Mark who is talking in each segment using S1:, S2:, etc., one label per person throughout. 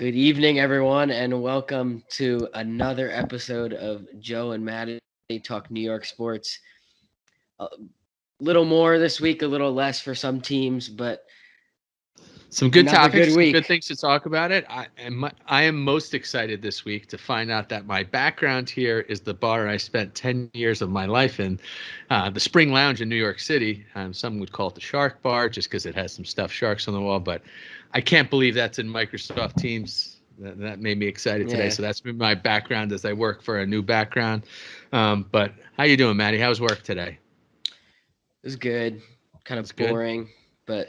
S1: Good evening, everyone, and welcome to another episode of Joe and Matty Talk New York Sports. A little more this week, a little less for some teams, but
S2: Some good
S1: another good
S2: topics, some good
S1: week.
S2: things to talk about it. I am most excited this week to find out that my background here is the bar I spent 10 years of my life in, the Spring Lounge in New York City. Some would call it the Shark Bar just because it has some stuffed sharks on the wall, but I can't believe that's in Microsoft Teams. That made me excited today.
S1: Yeah,
S2: So that's been my background as I work for a new background. But how you doing, Maddie? How's work today?
S1: it was good. Kind
S2: It's
S1: of
S2: good.
S1: boring, but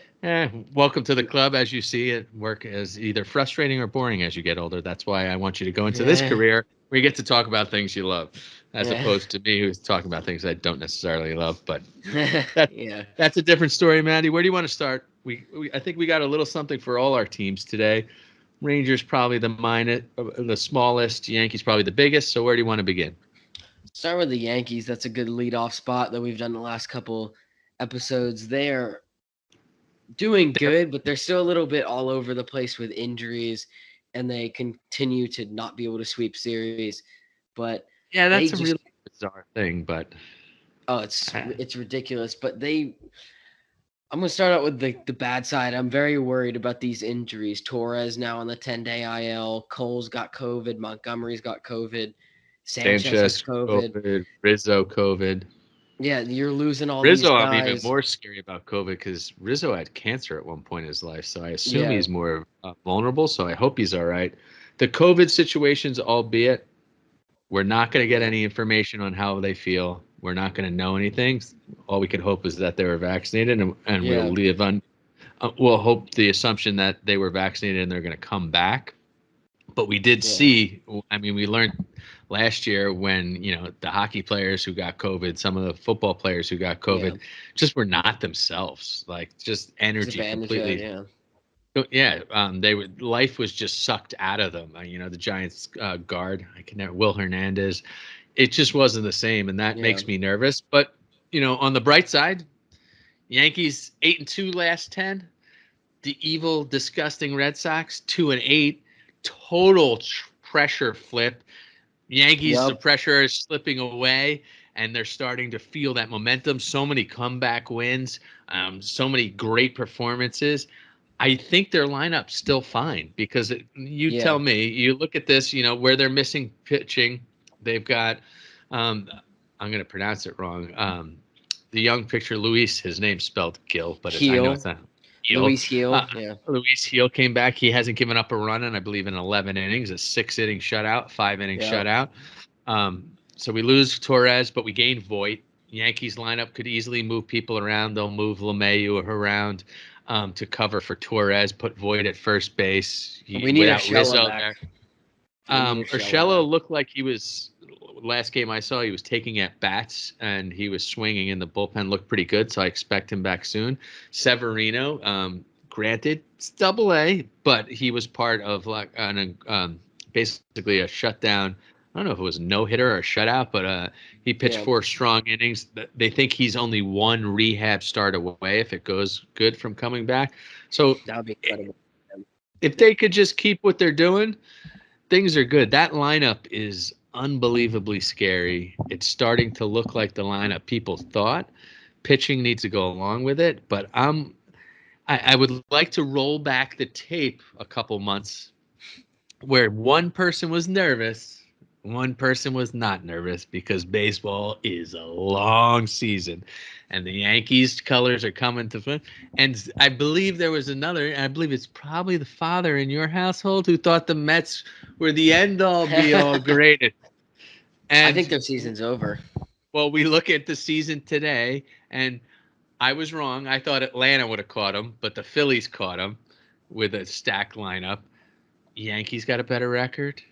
S2: Welcome to the club. As you see, it work is either frustrating or boring as you get older. That's why I want you to go into this
S1: yeah,
S2: career where you get to talk about things you love, as
S1: yeah,
S2: opposed to me who's talking about things I don't necessarily love. But that
S1: yeah.
S2: that's a different story, Maddie. Where do you want to start? I think we got a little something for all our teams today. Rangers probably the smallest. Yankees probably the biggest. So where do you want to begin?
S1: Start with the Yankees. That's a good leadoff spot that we've done the last couple episodes. They're doing
S2: They're,
S1: good, but they're still a little bit all over the place with injuries, and they continue to not be able to sweep series. But
S2: yeah,
S1: they
S2: that's a
S1: just
S2: really bizarre thing, but
S1: oh, it's
S2: uh,
S1: it's ridiculous. But I'm gonna start out with the bad side. I'm very worried about these injuries. Torres now on the 10-day IL. Cole's got COVID. Montgomery's got COVID. Sanchez has
S2: Sanchez
S1: COVID.
S2: COVID, Rizzo COVID.
S1: Yeah, you're losing all these
S2: Rizzo, I'm even
S1: guys.
S2: more scary about COVID because Rizzo had cancer at one point in his life, so I assume
S1: Yeah,
S2: he's more vulnerable. So I hope he's all right. The COVID situations, albeit, we're not going to get
S1: yeah,
S2: any information on how they feel. We're not going to know anything. All we can hope is that they were vaccinated, and we'll
S1: yeah,
S2: live on. We'll hope the assumption that they were vaccinated and they're going to come back. But we did
S1: yeah,
S2: see, I mean, we learned last year when, the hockey players who got COVID, some of the football players who got
S1: yeah.
S2: COVID just were not themselves, like just
S1: Took
S2: energy
S1: advantage of it.
S2: completely.
S1: Yeah,
S2: Yeah, life was just sucked out of them. The Giants guard, I can never, Will Hernandez, it just wasn't the same. And that
S1: yeah,
S2: makes me nervous. But, on the bright side, Yankees 8-2 last 10, the evil, disgusting Red Sox 2-8, total pressure flip. Yankees, the
S1: yep,
S2: pressure is slipping away, and they're starting to feel that momentum. So many comeback wins, so many great performances. I think their lineup's still fine because you
S1: yeah.
S2: tell me. You look at this, where they're missing pitching. They've got, um, I'm going to pronounce it wrong. The young pitcher Luis, his name's spelled Gill, but I know it's
S1: Heel,
S2: not Gill.
S1: Luis Heel. Yeah,
S2: Luis Heel came back. He hasn't given up a run in, I believe, in 11 innings, a 6 inning shutout, 5 inning
S1: yeah,
S2: shutout. So we lose Torres, but we gain Voit. Yankees lineup could easily move people around. They'll move LeMahieu around to cover for Torres, put Voit at first base
S1: we need
S2: without
S1: Urshela
S2: Rizzo
S1: back.
S2: there.
S1: We need Urshela
S2: Urshela
S1: back.
S2: looked like he was last game I saw. He was taking at bats and he was swinging in the bullpen. Looked pretty good, so I expect him back soon. Severino, granted, it's Double A, but he was part of like basically a shutdown. I don't know if it was a no hitter or a shutout, but he pitched
S1: Yeah,
S2: 4 strong innings. They think he's only one rehab start away if it goes good from coming back. So
S1: that would be incredible.
S2: if they could just keep what they're doing, things are good. That lineup is unbelievably scary. It's starting to look like the lineup people thought. Pitching needs to go along with it, but I would like to roll back the tape a couple months where one person was nervous, one person was not nervous because baseball is a long season and the Yankees colors are coming to fun. And I believe there was another, I believe it's probably the father in your household who thought the Mets were the end all be all great.
S1: I think
S2: And
S1: their season's over.
S2: well, we look at the season today and I was wrong. I thought Atlanta would have caught him, but the Phillies caught him with a stacked lineup. Yankees got a better record.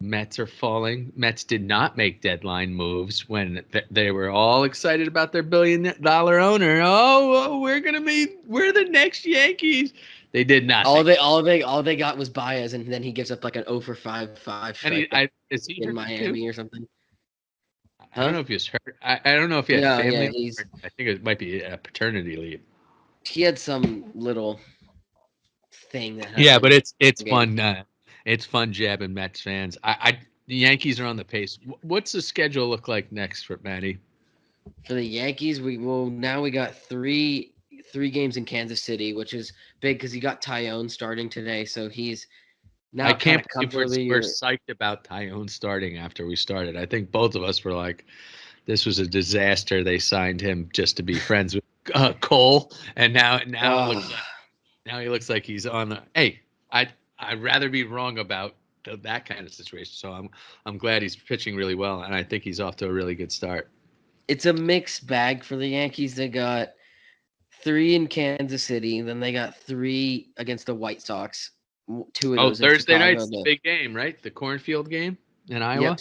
S2: Mets are falling. Mets did not make deadline moves when they were all excited about their $1 billion owner. We're the next Yankees. They did
S1: All
S2: nothing.
S1: they all they all they got was Baez, and then he gives up like an 0 for 5
S2: And
S1: strikeout
S2: is he
S1: in
S2: hurt too?
S1: Miami or something.
S2: I don't
S1: Huh?
S2: know if he was hurt. I don't know if he had
S1: No,
S2: family.
S1: yeah,
S2: I think it might be a paternity leave.
S1: he had some little thing that
S2: Yeah,
S1: happened
S2: but
S1: in
S2: it's
S1: the game.
S2: fun. It's fun jabbing Mets fans. The Yankees are on the pace. What's the schedule look like next for Matty?
S1: For the Yankees, now we got three games in Kansas City, which is big because you got Tyone starting today, so he's
S2: I
S1: now kind
S2: can't
S1: of
S2: believe we're,
S1: comfortably.
S2: we're psyched about Tyone starting after we started. I think both of us were like, this was a disaster. They signed him just to be friends with Cole, and now it looks like now he looks like he's on the. Hey, I'd rather be wrong about that kind of situation. So I'm glad he's pitching really well, and I think he's off to a really good start.
S1: It's a mixed bag for the Yankees. They got three in Kansas City, then they got three against the White Sox. Two of
S2: Oh,
S1: those in
S2: Thursday
S1: Chicago.
S2: night's the big game, right? The cornfield game in Iowa.
S1: Yep,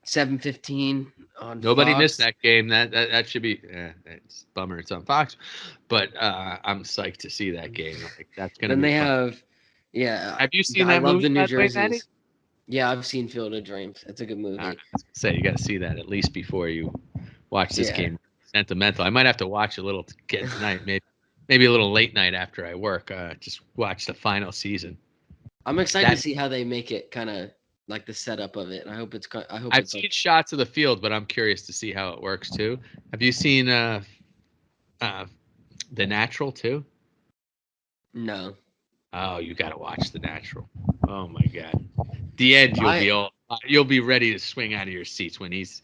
S1: 7:15 on
S2: Nobody
S1: Fox.
S2: missed that game. That should be. It's a bummer. It's on Fox, but I'm psyched to see that game. Like that's gonna
S1: Then
S2: be
S1: they
S2: fun.
S1: have, yeah.
S2: Have you seen
S1: I
S2: that
S1: love
S2: movie,
S1: the New
S2: by the way, Matty?
S1: Jerseys. Yeah, I've seen Field of Dreams. It's a good
S2: All right,
S1: movie.
S2: I was gonna say you got to see that at least before you watch this
S1: Yeah,
S2: game. Sentimental. I might have to watch a little again tonight. Maybe a little late night after I work. Just watch the final season.
S1: I'm excited to
S2: That
S1: see how they make it, kind of like the setup of it. I hope it's. I hope
S2: I've
S1: it's
S2: seen
S1: like
S2: shots of the field, but I'm curious to see how it works too. Have you seen uh, The Natural too?
S1: no.
S2: Oh, you got to watch The Natural. Oh my God. The end,
S1: I
S2: you'll be ready to swing out of your seats when he's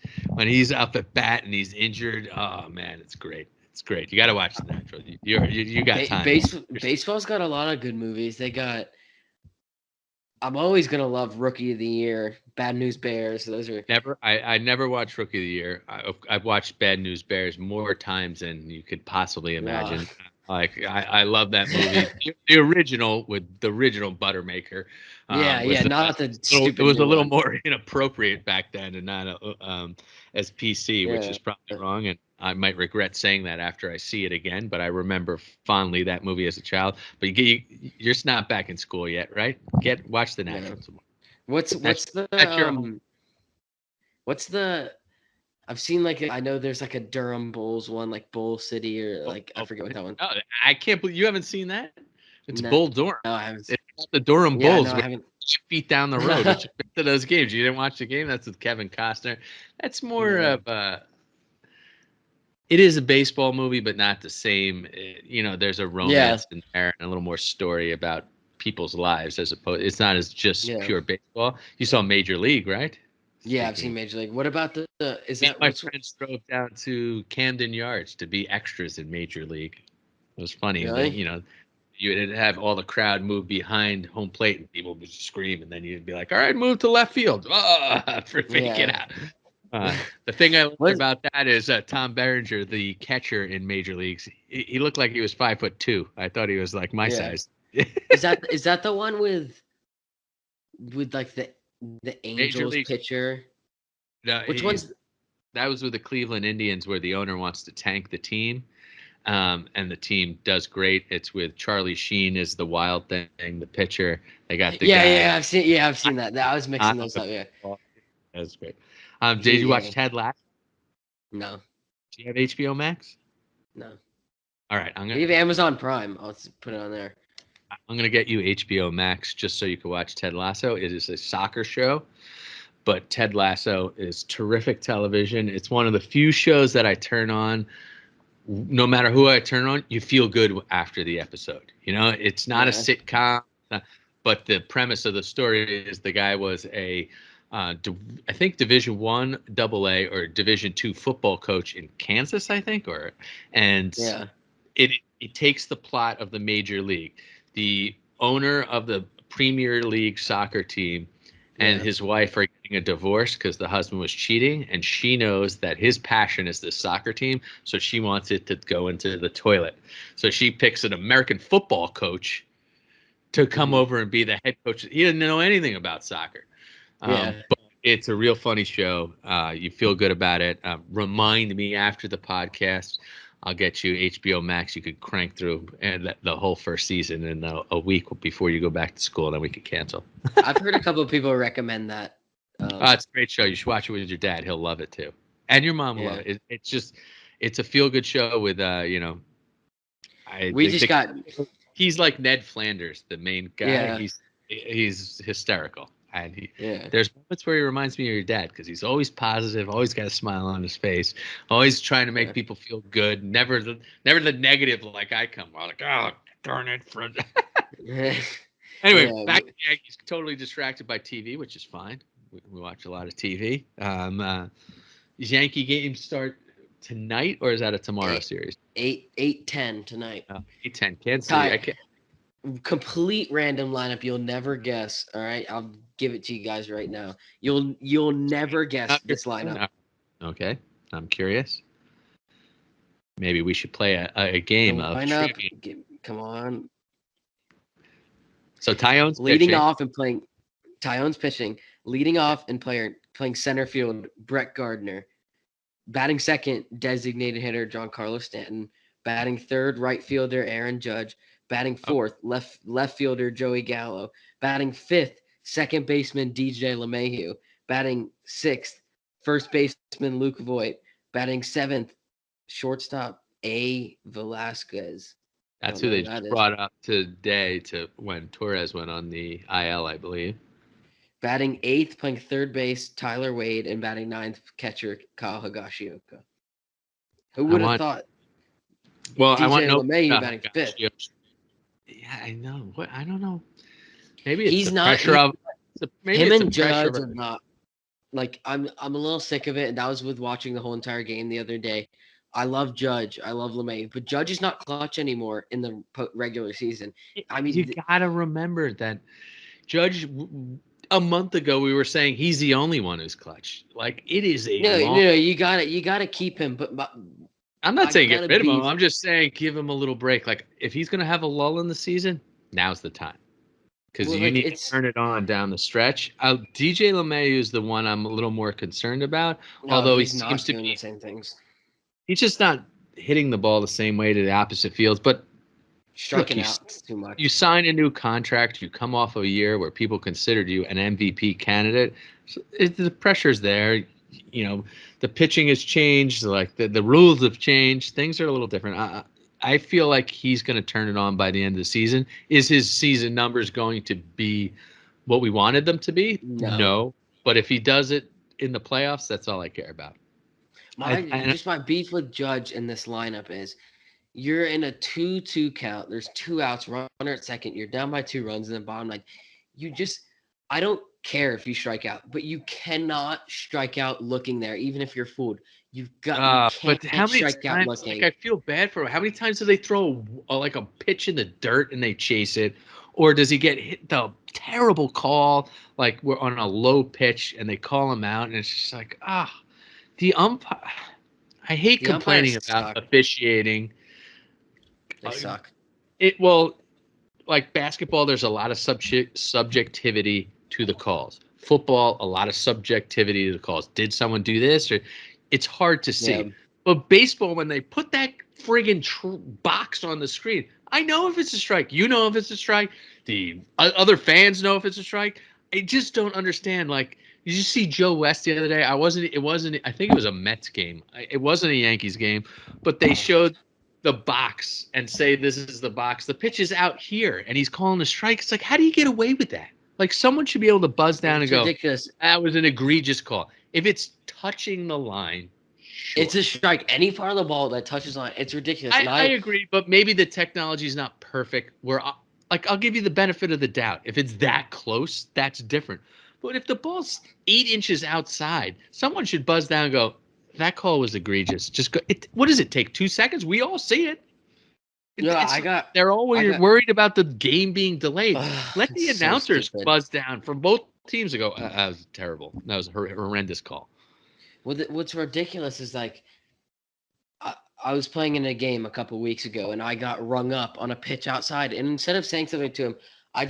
S2: up at bat and he's injured. Oh man, it's great. It's great. You got to watch The Natural. You got time.
S1: baseball's got a lot of good movies. They got. I'm always gonna love Rookie of the Year, Bad News Bears. Those are.
S2: I never watched Rookie of the Year. I've watched Bad News Bears more times than you could possibly
S1: Uh,
S2: imagine. Like I love that movie. The original with the original Buttermaker was
S1: yeah,
S2: the
S1: not
S2: best.
S1: the
S2: It
S1: stupid
S2: was a
S1: new
S2: little
S1: one.
S2: more inappropriate back then and not as PC, which
S1: Yeah.
S2: is probably wrong. And I might regret saying that after I see it again. But I remember fondly that movie as a child. But you're just not back in school yet, right? Watch The
S1: No.
S2: Natural tomorrow.
S1: What's
S2: That's
S1: what's the
S2: that's your home.
S1: what's the I've seen like I know there's like a Durham Bulls one, like Bull City, or like I
S2: Oh,
S1: forget what that one.
S2: no, I can't believe you haven't seen that. It's
S1: No,
S2: Bull Durham.
S1: no, I haven't.
S2: It's not the Durham
S1: Yeah,
S2: Bulls,
S1: no, I
S2: which
S1: haven't.
S2: is feet down the road. Which to those games, you didn't watch the game. That's with Kevin Costner. That's more
S1: No.
S2: of a. It is a baseball movie, but not the same. There's a
S1: Yeah,
S2: romance in there and a little more story about people's lives as opposed. It's not as just
S1: yeah,
S2: pure baseball. You saw Major League, right?
S1: yeah. I've
S2: Speaking
S1: seen
S2: of,
S1: Major League. What about is
S2: me and
S1: that
S2: my
S1: what's
S2: friends drove down to Camden Yards to be extras in Major League. It was funny that
S1: really?
S2: you would have all the crowd move behind home plate and people would scream, and then you'd be like, "All right, move to left field," for faking
S1: Yeah.
S2: out. The thing I liked
S1: What
S2: about that is Tom Berenger, the catcher in major leagues, he looked like he was 5'2". I thought he was like my
S1: yeah.
S2: size.
S1: Is that the one with like the
S2: Major
S1: Angels
S2: league.
S1: pitcher?
S2: No,
S1: Which one's
S2: that was with the Cleveland Indians, where the owner wants to tank the team, and the team does great. It's with Charlie Sheen as the wild thing, the pitcher. They got the guy.
S1: I've seen that. I was
S2: On
S1: mixing those
S2: the
S1: up, yeah.
S2: ball. That's great. Did you watch
S1: Yeah.
S2: Ted Lasso?
S1: No,
S2: Do you have HBO Max?
S1: no.
S2: All right,
S1: We have Amazon Prime. I'll put it on there.
S2: I'm gonna get you HBO Max just so you can watch Ted Lasso. It is a soccer show, but Ted Lasso is terrific television. It's one of the few shows that I turn on. No matter who I turn on, you feel good after the episode. It's not a
S1: Yeah.
S2: sitcom, but the premise of the story is the guy was I think Division 1 AA or Division 2 football coach in Kansas, I think, and
S1: Yeah.
S2: it takes the plot of the major league. The owner of the Premier League soccer team and
S1: Yeah.
S2: his wife are getting a divorce because the husband was cheating, and she knows that his passion is this soccer team, so she wants it to go into the toilet. So she picks an American football coach to come
S1: Mhm.
S2: over and be the head coach. He didn't know anything about soccer.
S1: Yeah.
S2: But it's a real funny show. You feel good about it. Remind me after the podcast. I'll get you HBO Max. You could crank through the whole first season in a week before you go back to school, and then we could cancel.
S1: I've heard a couple of people recommend that.
S2: It's a great show. You should watch it with your dad. He'll love it too, and your mom will love
S1: Yeah.
S2: it. It's a feel good show with
S1: We just got
S2: he's like Ned Flanders, the main guy.
S1: yeah.
S2: He's hysterical. And
S1: Yeah.
S2: there's moments where he reminds me of your dad because he's always positive, always got a smile on his face, always trying to make people feel good. Never the negative like I come. I'm like, oh, darn it, Fred. Anyway, back to the Yankees. Totally distracted by TV, which is fine. We watch a lot of TV. These Yankee games start tonight, or is that a tomorrow series?
S1: 8:10 tonight.
S2: 8:10. Kansas City. I can't.
S1: Complete random lineup. You'll never guess. All right, I'll give it to you guys right now. You'll never guess this lineup.
S2: Okay, I'm curious. Maybe we should play a game of trivia.
S1: Come on.
S2: So Tyone's
S1: leading
S2: pitching.
S1: off and playing. Tyone's pitching. Leading off and playing center field. Brett Gardner. Batting second, designated hitter Giancarlo Stanton. Batting third, right fielder Aaron Judge. Batting fourth, left fielder Joey Gallo. Batting fifth, second baseman DJ LeMahieu. Batting sixth, first baseman Luke Voigt. Batting seventh, shortstop A. Velasquez.
S2: That's who they just brought up today to when Torres went on the IL, I believe.
S1: Batting eighth, playing third base, Tyler Wade, and batting ninth, catcher Kyle Higashioka. Who would have thought?
S2: Well,
S1: DJ
S2: I want
S1: LeMahieu batting fifth.
S2: Yeah, I know. What I don't know. Maybe it's
S1: he's
S2: the
S1: not
S2: pressure of maybe
S1: him
S2: it's
S1: and
S2: the pressure
S1: Judge are not. Like I'm a little sick of it, and that was with watching the whole entire game the other day. I love Judge, I love LeMahieu, but Judge is not clutch anymore in the regular season. I mean,
S2: you gotta remember that Judge. A month ago, we were saying he's the only one who's clutch. Like it is a
S1: no. You gotta keep him. But
S2: I'm not saying get rid of him. I'm just saying give him a little break. Like if he's gonna have a lull in the season, now's the time because you need to turn it on down the stretch. DJ LeMahieu is the one I'm a little more concerned about. Although he seems to be
S1: the same things.
S2: He's just not hitting the ball the same way to the opposite fields, but.
S1: Striking out too much.
S2: You sign a new contract. You come off a year where people considered you an MVP candidate. So the pressure's there. You know, the pitching has changed. Like the rules have changed. Things are a little different. I feel like he's going to turn it on by the end of the season. Is his season numbers going to be what we wanted them to be? No. But if he does it in the playoffs, that's all I care about.
S1: My beef with Judge in this lineup is you're in a 2-2 count. There's 2 outs, runner at second. You're down by 2 runs in the bottom. Like, I don't care if you strike out, but you cannot strike out looking there, even if you're fooled. You can't strike out looking.
S2: Like, I feel bad for him. How many times do they throw a pitch in the dirt and they chase it? Or does he get hit the terrible call, like we're on a low pitch and they call him out and it's just like, the umpire. I hate complaining about officiating.
S1: They suck.
S2: Like basketball, there's a lot of subjectivity to the calls. Football, a lot of subjectivity to the calls. Did someone do this? Or it's hard to see. Yeah. But baseball, when they put that friggin' box on the screen, I know if it's a strike. You know if it's a strike. The other fans know if it's a strike. I just don't understand. Like, did you see Joe West the other day? It wasn't. I think it was a Mets game. It wasn't a Yankees game, but they showed the box and say this is the box. The pitch is out here, and he's calling a strike. It's like, how do you get away with that? Like, someone should be able to buzz down and go, ridiculous. That was an egregious call. If it's touching the line, sure.
S1: It's a strike. Any part of the ball that touches the line, it's ridiculous.
S2: I agree, but maybe the technology is not perfect. I'll give you the benefit of the doubt. If it's that close, that's different. But if the ball's 8 inches outside, someone should buzz down and go, that call was egregious. Just go. What does it take? 2 seconds? We all see it. They're always worried about the game being delayed. Let the announcers buzz down from both teams and go, that was terrible. That was a horrendous call.
S1: What's ridiculous is like, I was playing in a game a couple weeks ago, and I got rung up on a pitch outside. And instead of saying something to him, I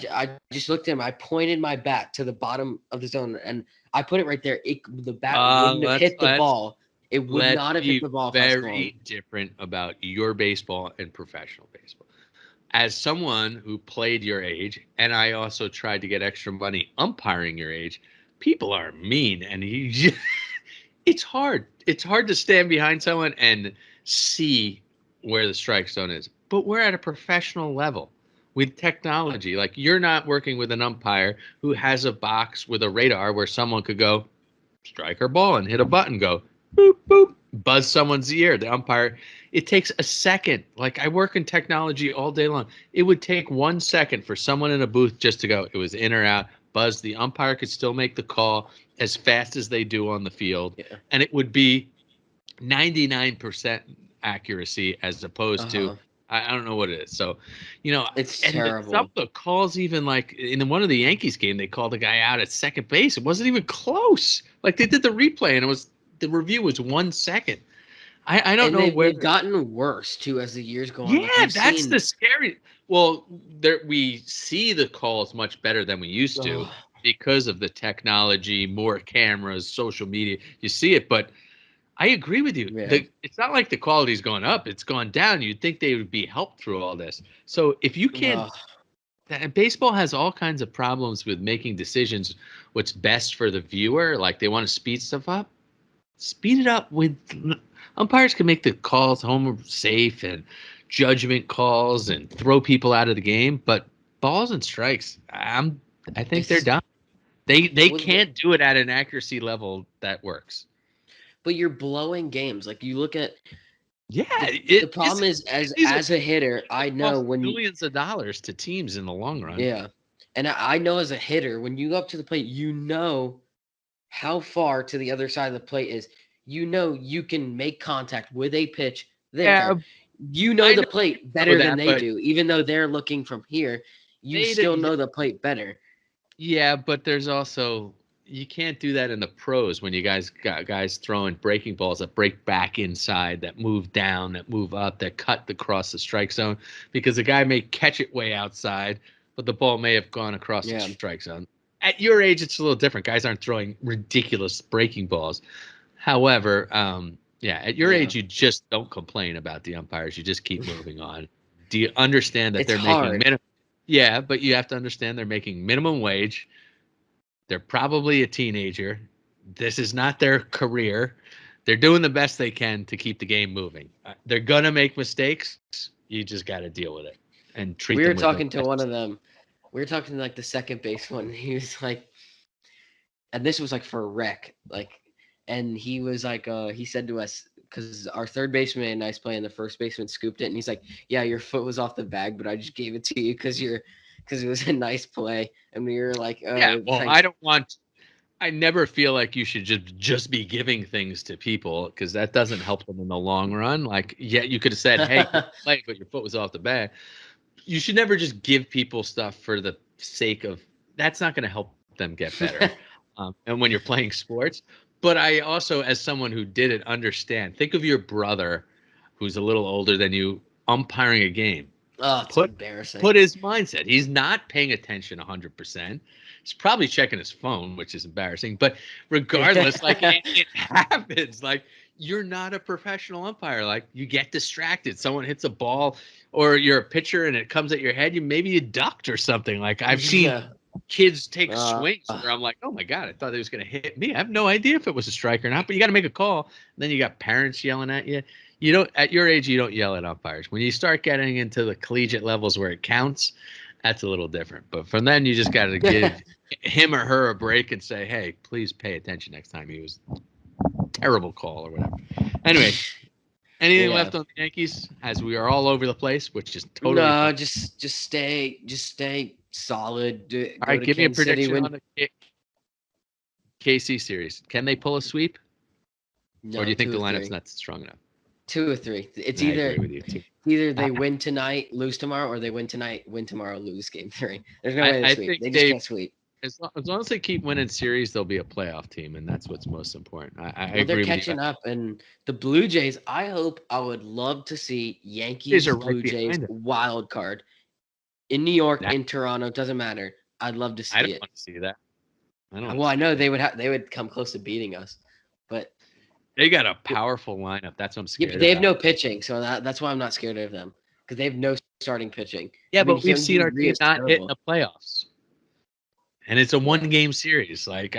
S1: just looked at him. I pointed my bat to the bottom of the zone, and I put it right there. The bat wouldn't have hit the ball. It would not have hit the ball.
S2: Very different about your baseball and professional baseball. As someone who played your age, and I also tried to get extra money umpiring your age, people are mean, and it's hard. It's hard to stand behind someone and see where the strike zone is. But we're at a professional level. with technology. Like, you're not working with an umpire who has a box with a radar where someone could go strike or ball and hit a button, go boop, boop, buzz someone's ear. The umpire, it takes a second. Like, I work in technology all day long. It would take 1 second for someone in a booth just to go, it was in or out, buzz. The umpire could still make the call as fast as they do on the field.
S1: Yeah.
S2: And it would be 99% accuracy as opposed to,
S1: Uh-huh.
S2: I don't know what it is. So,
S1: It's
S2: and some
S1: terrible.
S2: of the calls, even like in one of the Yankees game, they called a guy out at second base. It wasn't even close. Like, they did the replay and the review was 1 second. I don't
S1: And
S2: know where.
S1: they've gotten worse too as the years go on. Like
S2: Yeah,
S1: you've
S2: that's
S1: seen
S2: the scary. Well, we see the calls much better than we used to
S1: oh,
S2: because of the technology, more cameras, social media. You see it, but I agree with you.
S1: yeah.
S2: It's not like the quality's gone up; it's gone down. You'd think they would be helped through all this. So if you can't,
S1: Oh,
S2: baseball has all kinds of problems with making decisions. What's best for the viewer? Like, they want to speed stuff up. Speed it up with umpires can make the calls home safe and judgment calls and throw people out of the game, but balls and strikes, I think they're
S1: it's
S2: done. They
S1: well,
S2: can't do it at an accuracy level that works.
S1: but you're blowing games. Like you look at
S2: Yeah,
S1: the problem is
S2: these are
S1: as a hitter, I know
S2: cost
S1: when
S2: millions of dollars to teams in the long run.
S1: yeah. And I know as a hitter, when you go up to the plate, you know how far to the other side of the plate is. You know you can make contact with a pitch
S2: Yeah,
S1: there. You know
S2: I
S1: the
S2: know
S1: plate better than
S2: that,
S1: they
S2: but
S1: do, even though they're looking from here. You still
S2: they
S1: know the plate better.
S2: Yeah, but there's also, you can't do that in the pros when you guys got guys throwing breaking balls that break back inside, that move down, that move up, that cut across the strike zone, because the guy may catch it way outside, but the ball may have gone across the
S1: Yeah.
S2: strike zone. At your age, it's a little different. Guys aren't throwing ridiculous breaking balls. However, yeah, at your
S1: Yeah.
S2: age, you just don't complain about the umpires. You just keep moving on. Do you understand that
S1: It's
S2: they're making
S1: hard.
S2: minimum? Yeah, but you have to understand they're making minimum wage. They're probably a teenager. This is not their career. They're doing the best they can to keep the game moving. They're gonna make mistakes. You just got to deal with it and treat
S1: We were
S2: them with no
S1: talking to one
S2: less.
S1: of them. We were talking to like the second base one. He was like, and this was like for a wreck. Like, and he was like, he said to us, because our third baseman and nice play, and the first baseman scooped it, and he's like, "Yeah, your foot was off the bag, but I just gave it to you because it was a nice play." And we were like,
S2: Yeah, well,
S1: thanks."
S2: I never feel like you should just be giving things to people, because that doesn't help them in the long run. Like, yeah, you could have said, "Hey, good play, but your foot was off the bag." You should never just give people stuff for the sake of, that's not going to help them get better. And when you're playing sports, but I also, as someone who did it, understand. Think of your brother, who's a little older than you, umpiring a game.
S1: Oh, it's
S2: Put
S1: embarrassing.
S2: put his mindset. He's not paying attention 100%. He's probably checking his phone, which is embarrassing. But regardless, like, it happens. Like, you're not a professional umpire. Like, you get distracted. Someone hits a ball, or you're a pitcher and it comes at your head. Maybe you ducked or something. Like, I've seen
S1: Yeah.
S2: kids take
S1: Uh,
S2: swings where I'm like, oh my God, I thought he was going to hit me. I have no idea if it was a strike or not, but you got to make a call. And then you got parents yelling at you. You don't, at your age, you don't yell at umpires. When you start getting into the collegiate levels where it counts, that's a little different. But from then, you just got to give him or her a break and say, hey, please pay attention next time. He was a terrible call or whatever. Anyway, anything
S1: yeah.
S2: left on the Yankees, as we are all over the place, which is totally
S1: No,
S2: fine.
S1: just stay solid.
S2: All
S1: Go
S2: right,
S1: to
S2: give me a
S1: Kansas City.
S2: prediction
S1: Win.
S2: on the KC series. Can they pull a sweep, or do
S1: No,
S2: you think
S1: two
S2: the
S1: or
S2: lineup's
S1: three.
S2: not strong enough?
S1: 2 or 3. It's
S2: I agree with you too.
S1: either
S2: I,
S1: they win tonight, lose tomorrow, or they win tonight, win tomorrow, lose game 3. There's no way they
S2: I
S1: sweep.
S2: think
S1: They just can't sweep.
S2: as long as they keep winning series, they'll be a playoff team, and that's what's most important. I
S1: Well, they're
S2: agree with you.
S1: catching up, and the Blue Jays. I would love to see
S2: Jays
S1: Yankees,
S2: are right
S1: Blue Jays
S2: behind them.
S1: wild card in New York,
S2: That,
S1: in Toronto. Doesn't matter. I'd love to
S2: I
S1: see
S2: don't
S1: it.
S2: want to see that. I don't want
S1: Well,
S2: to
S1: I
S2: see
S1: know
S2: that.
S1: they would come close to beating us, but
S2: They got a powerful lineup. That's what I'm
S1: yeah, but
S2: scared
S1: they have
S2: about.
S1: no pitching, so that's why I'm not scared of them because they have no starting pitching.
S2: Yeah,
S1: I mean,
S2: but we've seen
S1: Hyunjin
S2: our
S1: Ryu
S2: team
S1: is
S2: not hit in
S1: terrible.
S2: the playoffs, and it's a
S1: Yeah.
S2: one-game series. Like,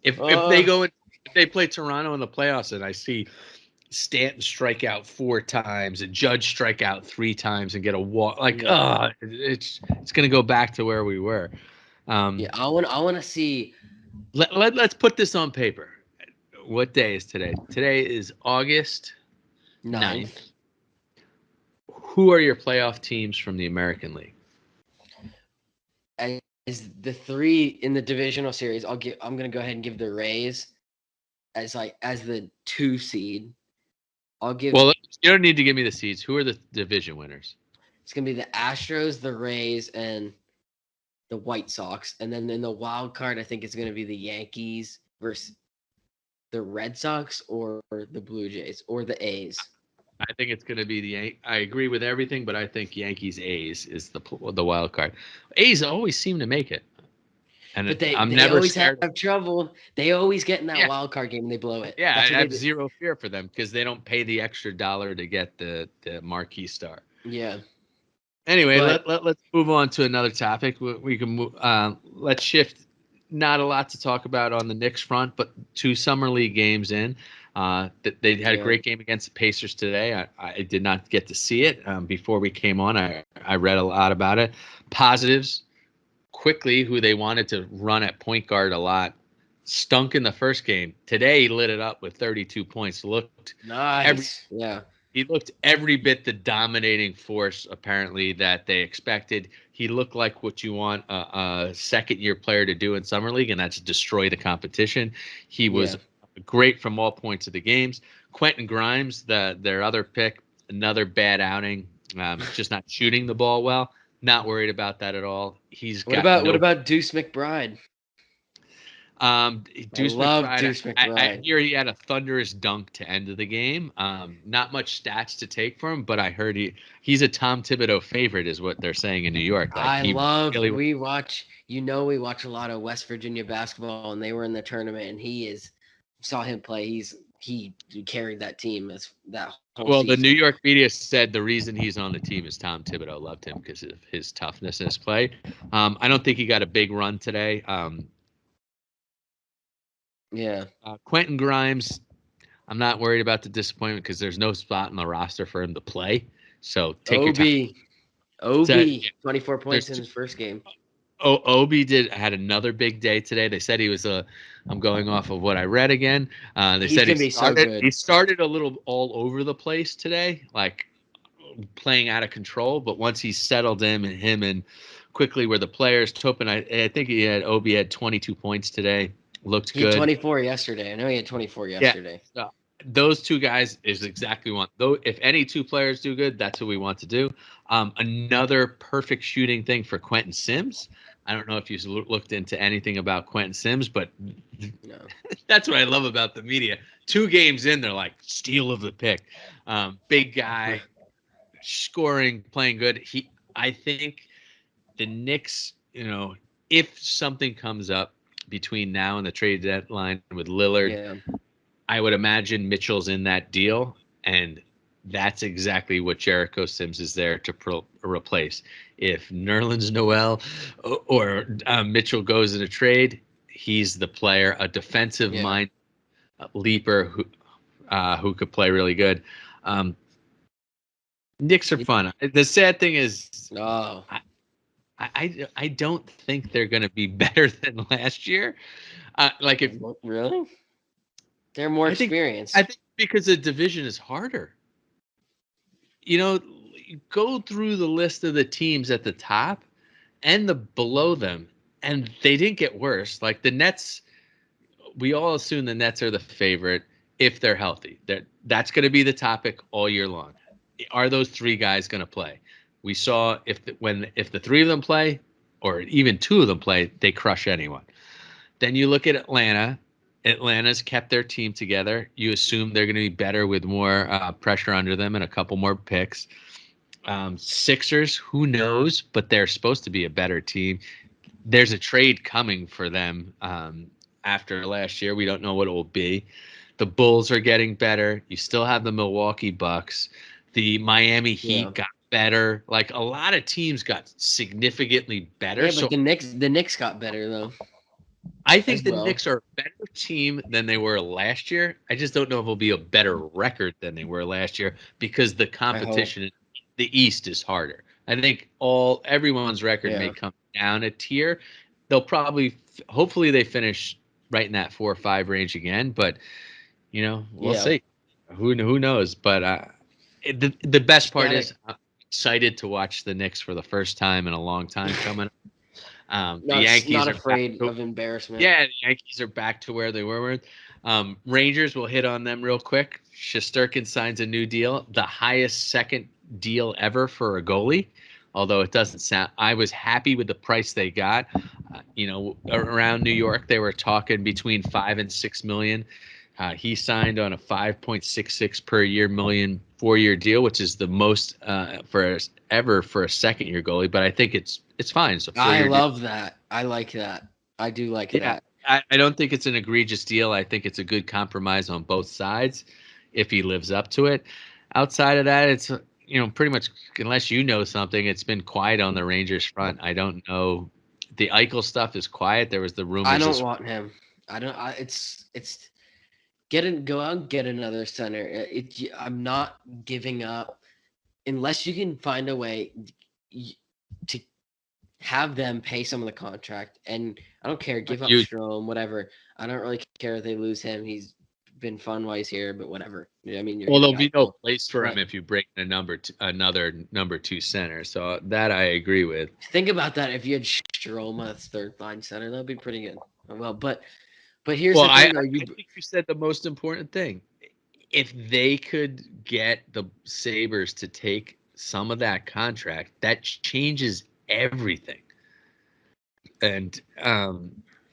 S2: if they
S1: Uh,
S2: go in, if they play Toronto in the playoffs, and I see Stanton strike out 4 times, and Judge strike out 3 times and get a walk. Like, it's going to go back to where we were.
S1: Yeah, I want to see.
S2: Let's put this on paper. What day is today? Today is August 9th. Who are your playoff teams from the American League?
S1: As the 3 in the divisional series, I'm gonna go ahead and give the Rays as the 2 seed. I'll give.
S2: Well, you don't need to give me the seeds. Who are the division winners?
S1: It's gonna be the Astros, the Rays, and the White Sox, and then in the wild card, I think it's gonna be the Yankees versus the Red Sox or the Blue Jays or the A's.
S2: I think it's going to be I agree with everything, but I think Yankees A's is the wild card. A's always seem to make it, and
S1: but they
S2: never
S1: always have trouble. They always get in that wild card game and they blow it.
S2: Yeah, I have zero fear for them because they don't pay the extra $1 to get the marquee star.
S1: Yeah.
S2: Anyway, let's move on to another topic. We can move. Let's shift. Not a lot to talk about on the Knicks front, but 2 summer league games in. They had a great game against the Pacers today. I did not get to see it before we came on. I read a lot about it. Positives, quickly, who they wanted to run at point guard a lot, stunk in the first game. Today he lit it up with 32 points. Looked
S1: nice.
S2: He looked every bit the dominating force, apparently, that they expected. He looked like what you want a second-year player to do in Summer League, and that's destroy the competition. He was great from all points of the games. Quentin Grimes, their other pick, another bad outing, just not shooting the ball well. Not worried about that at all.
S1: What about Deuce McBride?
S2: Deuce McBride. I hear he had a thunderous dunk to end of the game. Not much stats to take for him, but I heard he's a Tom Thibodeau favorite, is what they're saying in New York.
S1: We watch a lot of West Virginia basketball, and they were in the tournament, and saw him play. He carried that team that whole season.
S2: The New York media said the reason he's on the team is Tom Thibodeau loved him because of his toughness in his play. I don't think he got a big run today. Quentin Grimes, I'm not worried about the disappointment because there's no spot in the roster for him to play. So take your time.
S1: Obi, 24 points in his first game.
S2: Obi had another big day today. They said he was I'm going off of what I read again. They said he started a little all over the place today, like playing out of control. But once he settled in, and him and quickly were the players. Topin, I think Obi had 22 points today. Looked good.
S1: He had 24 yesterday. I know he had 24 yesterday.
S2: Yeah. Those 2 guys is exactly what. Though, if any 2 players do good, that's what we want to do. Another perfect shooting thing for Quentin Sims. I don't know if you looked into anything about Quentin Sims, but no. That's what I love about the media. 2 games in, they're like steal of the pick. Big guy, scoring, playing good. I think the Knicks, if something comes up between now and the trade deadline with Lillard, I would imagine Mitchell's in that deal, and that's exactly what Jericho Sims is there to replace. If Nerlens Noel or Mitchell goes in a trade, he's the player, a defensive mind leaper who could play really good. Knicks are fun. The sad thing is, I don't think they're going to be better than last year.
S1: Really? They're more experienced.
S2: I think because the division is harder. Go through the list of the teams at the top and the below them, and they didn't get worse. Like the Nets, we all assume the Nets are the favorite if they're healthy. That's going to be the topic all year long. Are those 3 guys going to play? We saw if the 3 of them play, or even 2 of them play, they crush anyone. Then you look at Atlanta. Atlanta's kept their team together. You assume they're going to be better with more pressure under them and a couple more picks. Sixers, who knows? But they're supposed to be a better team. There's a trade coming for them after last year. We don't know what it will be. The Bulls are getting better. You still have the Milwaukee Bucks. The Miami Heat got better. Like a lot of teams got significantly better.
S1: Yeah, but the Knicks got better though.
S2: I think
S1: as
S2: the
S1: well.
S2: Knicks are a better team than they were last year. I just don't know if it'll be a better record than they were last year because the
S1: I hope.
S2: competition in the East is harder. I think everyone's record may
S1: Yeah.
S2: come down a tier. They'll probably, hopefully, they finish right in that 4 or 5 range again. But we'll
S1: Yeah.
S2: see. Who knows? But the best
S1: Just
S2: part
S1: gotta
S2: is I'm excited to watch the Knicks for the first time in a long time coming up. The
S1: not
S2: Yankees are back
S1: afraid
S2: to,
S1: of embarrassment.
S2: yeah, the Yankees are back to where they were. Rangers, will hit on them real quick. Shesterkin signs a new deal, the highest second deal ever for a goalie. Although it doesn't sound, I was happy with the price they got. Around New York, they were talking between 5 and 6 million. He signed on a 5.66 per year million 4 year deal, which is the most ever for a second year goalie. But I think it's fine. It's a
S1: I
S2: 4 year deal.
S1: love that. I like that. I do like
S2: Yeah,
S1: that.
S2: I don't think it's an egregious deal. I think it's a good compromise on both sides if he lives up to it. Outside of that, it's pretty much, unless you know something, it's been quiet on the Rangers front. I don't know. The Eichel stuff is quiet. There was the
S1: I
S2: rumors
S1: don't
S2: this.
S1: want him. I don't. It's go out and get another center. I'm not giving up unless you can find a way to have them pay some of the contract. And I don't care. Give up
S2: You
S1: Strom, whatever. I don't really care if they lose him. He's been fun while he's here, but whatever. I mean, you're
S2: Well,
S1: getting
S2: there'll be no
S1: Eichel,
S2: place for him
S1: but
S2: if you bring in another number two center. So that I agree with.
S1: think about that. If you had Stroma as third line center, that'd be pretty good. Well, but here's
S2: Well,
S1: the
S2: I
S1: thing, though.
S2: I think you said the most important thing. If they could get the Sabres to take some of that contract, that changes everything. And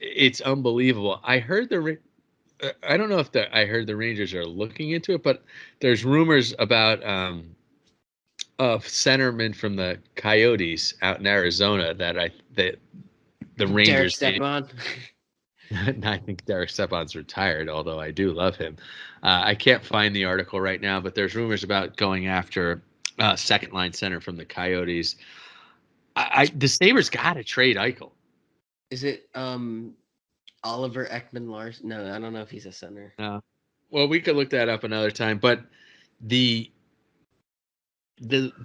S2: it's unbelievable. I don't know if I heard the Rangers are looking into it, but there's rumors about a centerman from the Coyotes out in Arizona that the
S1: Derek
S2: Rangers may.
S1: Stepan.
S2: I think Derek Stepan's retired, although I do love him. I can't find the article right now, but there's rumors about going after second line center from the Coyotes. The Sabres got to trade Eichel.
S1: Is it Oliver Ekman Larson? No, I don't know if he's a center.
S2: Well, we could look that up another time, but the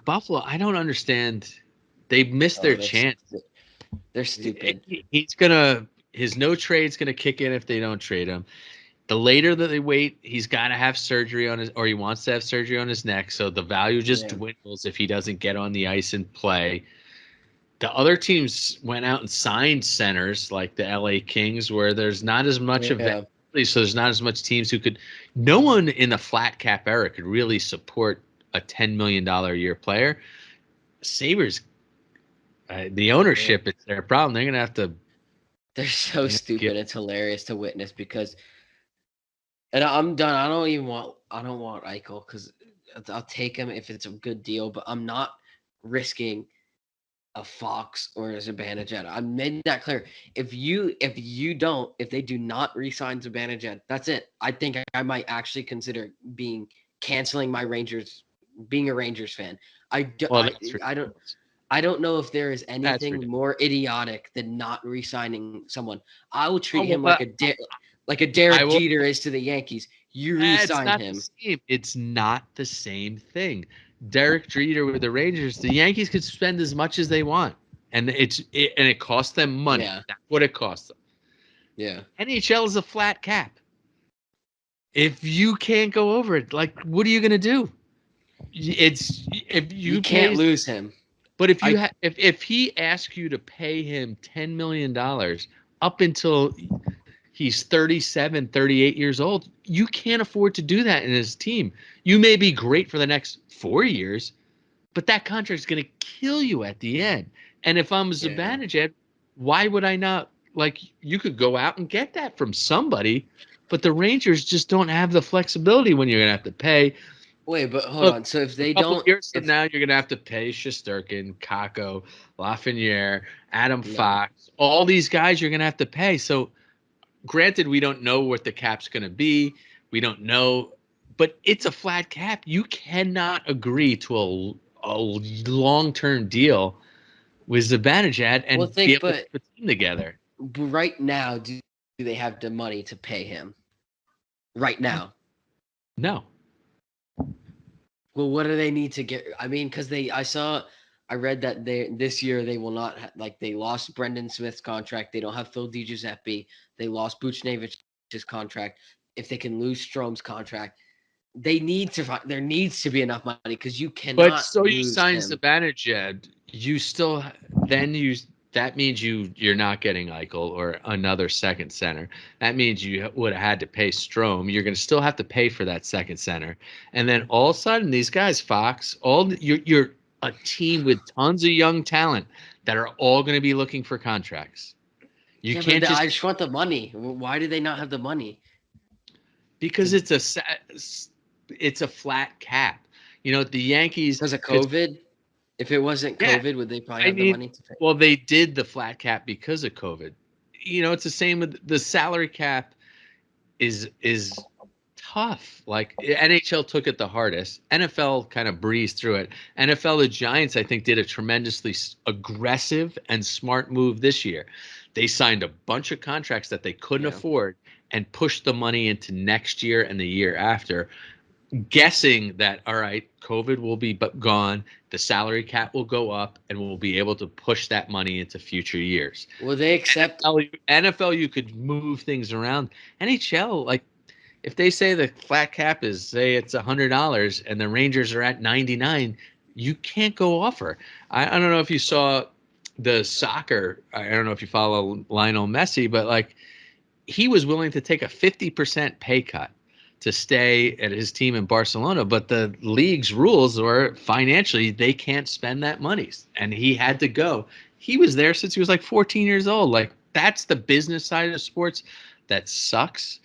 S2: Buffalo, I don't understand. They missed their chance.
S1: They're stupid.
S2: His no trade's gonna kick in if they don't trade him. The later that they wait, he's got to have surgery on or he wants to have surgery on his neck. So the value just dwindles if he doesn't get on the ice and play. The other teams went out and signed centers like the LA Kings, where there's not as much availability. So there's not as much teams who could. No one in the flat cap era could really support a $10 million a year player. Sabres, the ownership, it's their problem. They're going to have to.
S1: They're so stupid. It's hilarious to witness because, and I'm done. I don't want Eichel because I'll take him if it's a good deal, but I'm not risking a Fox or a Zibanejad. I made that clear. If they do not re-sign Zibanejad, that's it. I think I might actually consider canceling my Rangers, being a Rangers fan. I don't know if there is anything more idiotic than not re-signing someone. I will treat him like a Derek Jeter is to the Yankees. You re-sign him.
S2: It's not the same thing. Derek Jeter with the Rangers, the Yankees could spend as much as they want, and it costs them money.
S1: Yeah.
S2: That's what it costs them.
S1: Yeah.
S2: NHL is a flat cap. If you can't go over it, like, what are you gonna do? If you
S1: can't lose him.
S2: But if he asks you to pay him $10 million up until he's 37, 38 years old, you can't afford to do that in his team. You may be great for the next 4 years, but that contract's going to kill you at the end. And if I'm Zibanejad, why would I not? Like, you could go out and get that from somebody, but the Rangers just don't have the flexibility when you're going to have to pay.
S1: Wait, but hold on. So if they don't,
S2: years from now, you're going to have to pay Shesterkin, Kako, Lafreniere, Adam Fox, all these guys you're going to have to pay. So, granted, we don't know what the cap's going to be. We don't know, but it's a flat cap. You cannot agree to a long-term deal with Zibanejad and be able to put a team together.
S1: Right now, they have the money to pay him right now?
S2: No.
S1: Well, what do they need to get? I mean, because I read that this year they will not they lost Brendan Smith's contract. They don't have Phil DiGiuseppe. They lost Buchnevic's contract. If they can lose Strom's contract, they need to find. There needs to be enough money because you
S2: But
S1: cannot
S2: so you
S1: lose
S2: sign
S1: him.
S2: Zibanejad, you still that means you're not getting Eichel or another second center. That means you would have had to pay Strome. You're going to still have to pay for that second center, and then all of a sudden these guys, Fox, you're a team with tons of young talent that are all going to be looking for contracts. You
S1: Yeah,
S2: can't
S1: but I
S2: just
S1: just want the money. Why do they not have the money?
S2: because it's a flat cap. You know, the Yankees
S1: Because of
S2: could.
S1: COVID? If it wasn't
S2: Yeah,
S1: COVID, would they probably
S2: I
S1: have the
S2: mean,
S1: money to pay?
S2: well, they did the flat cap because of COVID. You know, it's the same with the salary cap is tough. Like NHL took it the hardest. NFL kind of breezed through it. NFL, the Giants, I think, did a tremendously aggressive and smart move this year. They signed a bunch of contracts that they couldn't
S1: Yeah.
S2: afford and pushed the money into next year and the year after, guessing that all right, COVID will be gone, the salary cap will go up, and we'll be able to push that money into future years.
S1: Will they accept?
S2: NFL, you could move things around. NHL, like if they say the flat cap is say it's $100 and the Rangers are at 99, you can't go offer. I don't know if you saw the soccer. I don't know if you follow Lionel Messi, but like he was willing to take a 50% pay cut to stay at his team in Barcelona, but the league's rules were financially they can't spend that money, and he had to go. He was there since he was like 14 years old. Like that's the business side of sports that sucks.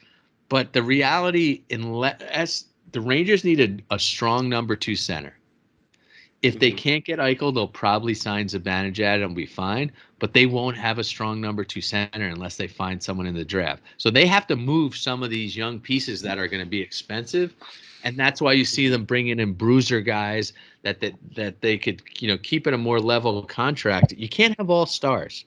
S2: But the reality, unless the Rangers needed a strong number two center. If they
S1: Mhm.
S2: can't get Eichel, they'll probably sign Zibanejad and be fine. But they won't have a strong number two center unless they find someone in the draft. So they have to move some of these young pieces that are going to be expensive, and that's why you see them bringing in bruiser guys that they could keep at a more level contract. You can't have all stars.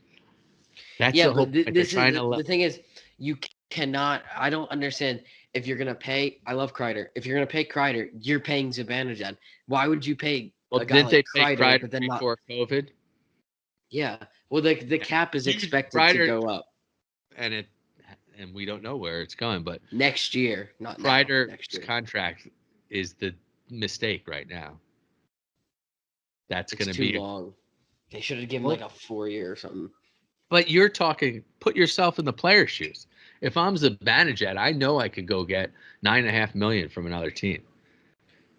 S2: That's
S1: Yeah,
S2: the whole
S1: but
S2: point. They're
S1: this is
S2: trying to
S1: the thing is you cannot. I don't understand if you're gonna pay. I love Kreider. If you're gonna pay Kreider, you're paying Zibanejad. Why would you pay
S2: well,
S1: a guy
S2: didn't
S1: like
S2: they pay
S1: Kreider,
S2: Kreider
S1: but then not?
S2: before COVID?
S1: Yeah. Well, the cap is
S2: Huge
S1: expected to
S2: Kreider,
S1: go up
S2: and it and we don't know where it's going, but
S1: next year, not now. Next
S2: Kreider's
S1: year.
S2: contract is the mistake right now. That's
S1: It's
S2: going to
S1: too
S2: be
S1: long. They should have given
S2: well,
S1: like a 4 year or something.
S2: but you're talking. Put yourself in the player's shoes. If I'm Zibanejad, I know I could go get $9.5 million from another team.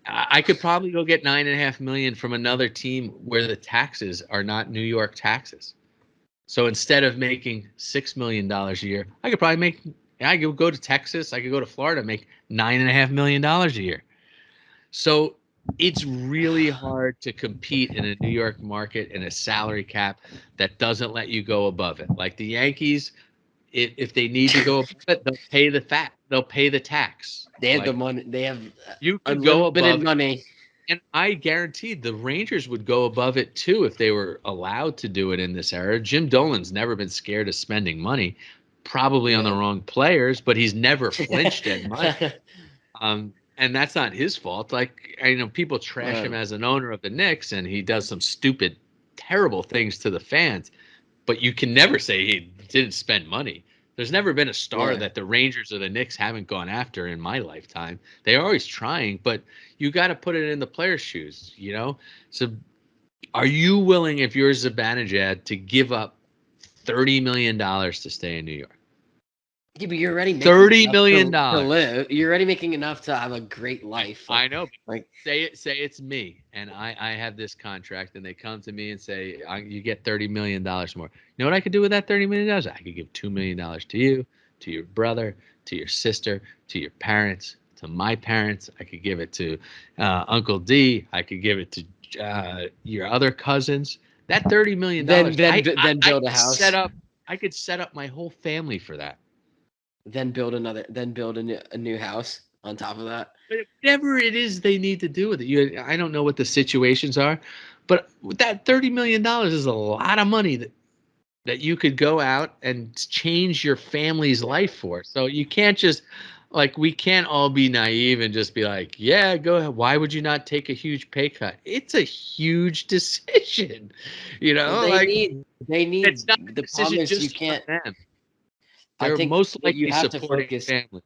S2: I could probably go get $9.5 million from another team where the taxes are not New York taxes. So instead of making $6 million a year, I could probably make. I could go to Texas. I could go to Florida, make $9.5 million a year. So it's really hard to compete in a New York market in a salary cap that doesn't let you go above it. Like the Yankees, if they need to go above it, they'll pay the fat. They'll pay the tax.
S1: They have the
S2: Like
S1: money. They have
S2: you could go
S1: unlimited
S2: above it,
S1: money.
S2: and I guarantee the Rangers would go above it too if they were allowed to do it in this era. Jim Dolan's never been scared of spending money, probably on the
S1: No.
S2: wrong players, but he's never flinched at money. And that's not his fault. Like I know people trash him
S1: Well,
S2: as an owner of the Knicks, and he does some stupid, terrible things to the fans. But you can never say he didn't spend money. There's never been a star
S1: yeah.
S2: that the Rangers or the Knicks haven't gone after in my lifetime. They're always trying, but you got to put it in the player's shoes. So, are you willing, if you're Zibanejad, to give up $30 million to stay in New York?
S1: Yeah, but you're already making
S2: $30
S1: enough
S2: million
S1: to
S2: dollars.
S1: live. You're already making enough to have a great life.
S2: I know.
S1: Like
S2: Say it's me, and I have this contract, and they come to me and say you get $30 million more. You know what I could do with that $30 million? I could give $2 million to you, to your brother, to your sister, to your parents, to my parents. I could give it to Uncle D. I could give it to your other cousins. That $30 million,
S1: then
S2: I
S1: build a
S2: could set
S1: house.
S2: up. I could set up my whole family for that.
S1: Then build another. Then build a new house on top of that.
S2: But whatever it is they need to do with it, I don't know what the situations are, but that $30 million is a lot of money. that you could go out and change your family's life for. So you can't just like we can't all be naive and just be like, yeah, go ahead. Why would you not take a huge pay cut? It's a huge decision,
S1: Well,
S2: like
S1: they
S2: it's
S1: need.
S2: not a
S1: The problem
S2: decision
S1: is you
S2: just on
S1: can't.
S2: them.
S1: I
S2: They're
S1: think
S2: most
S1: what you
S2: likely
S1: have to
S2: supporting
S1: focus.
S2: family.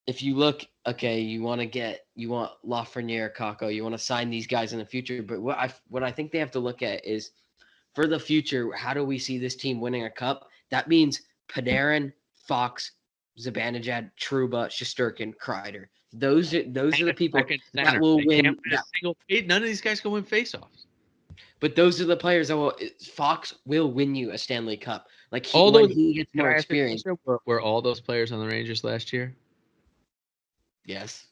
S1: If you look, okay, you want Lafreniere, Kako, you want to sign these guys in the future. But what I think they have to look at is for the future. How do we see this team winning a cup? That means Panarin, Fox, Zibanejad, Trouba, Shesterkin, Kreider. Those are the
S2: And a
S1: people
S2: second
S1: that
S2: center.
S1: will
S2: They can't
S1: win.
S2: win a single. None of these guys can win faceoffs.
S1: But those are the players that will. Fox will win you a Stanley Cup. Like
S2: All
S1: when
S2: those.
S1: he gets
S2: Can
S1: more
S2: I ask you a
S1: experience.
S2: question? Were all those players on the Rangers last year?
S1: Yes.